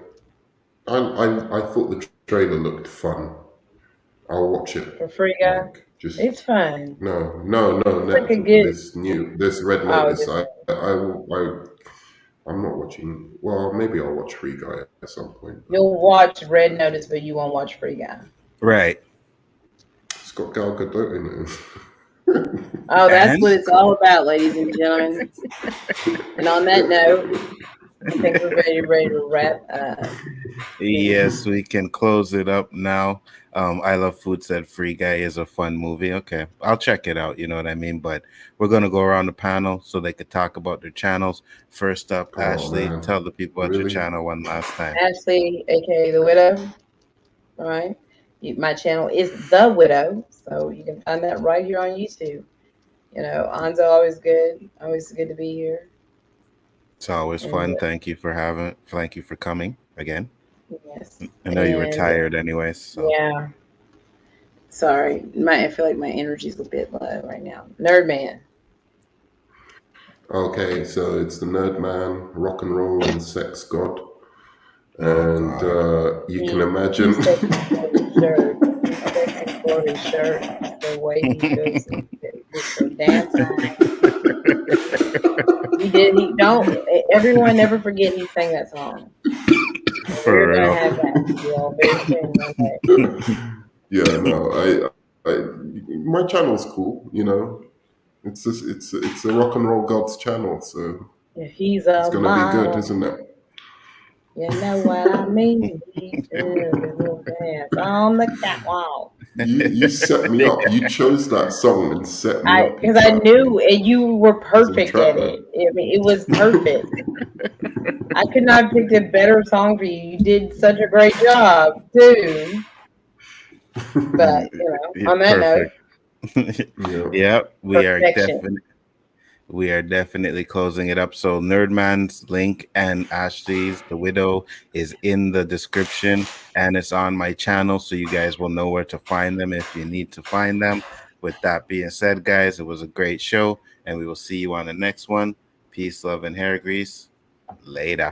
I thought the trailer looked fun. I'll watch it. For Free Guy, Like, just it's fun. no, It's like a Netflix. good. This Red Oh, Notice. this I'm not watching. Well, maybe I'll watch Free Guy at some point. But you'll watch Red Notice, but you won't watch Free Guy. Right. it's got Gal Gadot in it. Oh, that's And what it's all about, ladies and gentlemen. And on that note, I think we're ready to wrap up. yes, we can close it up now. I Love Food said Free Guy is a fun movie. Okay, I'll check it out. You know what I mean? But we're going to go around the panel so they could talk about their channels. First up, Oh Ashley, man, tell the people about your really? channel one last time. Ashley, aka The Widow. All right. My channel is The Widow, so you can find that right here on YouTube. You know, Anzo, always good. Always good to be here. It's always fun. Thank you for coming again. Yes. I know you were tired anyways. So. Yeah. Sorry. I feel like my energy's a bit low right now. Nerd Man. Okay, so it's the Nerd Man, rock and roll and sex god, Oh, and God. you can imagine. His shirt. His shirt. The way he goes and dancing. He don't. Everyone never forget he sang that song. For We're real. gonna have that. You all very soon one day. Yeah, no, my channel's cool. You know, it's just, it's a rock and roll god's channel, so If he's it's a gonna be good, model, isn't it? you know what I mean. He's doing dance on the catwalk. You set me up. You chose that song and set me up. Because I knew, and you were perfect at it. I mean, it was perfect. I could not have picked a better song for you. You did such a great job, too. But on that note, yeah, perfection. we are definitely closing it up. So Nerdman's link and Ashley's The Widow is in the description, and it's on my channel, so you guys will know where to find them if you need to find them. With that being said, guys, it was a great show, and we will see you on the next one. Peace, love, and hair grease. Later.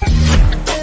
Bye.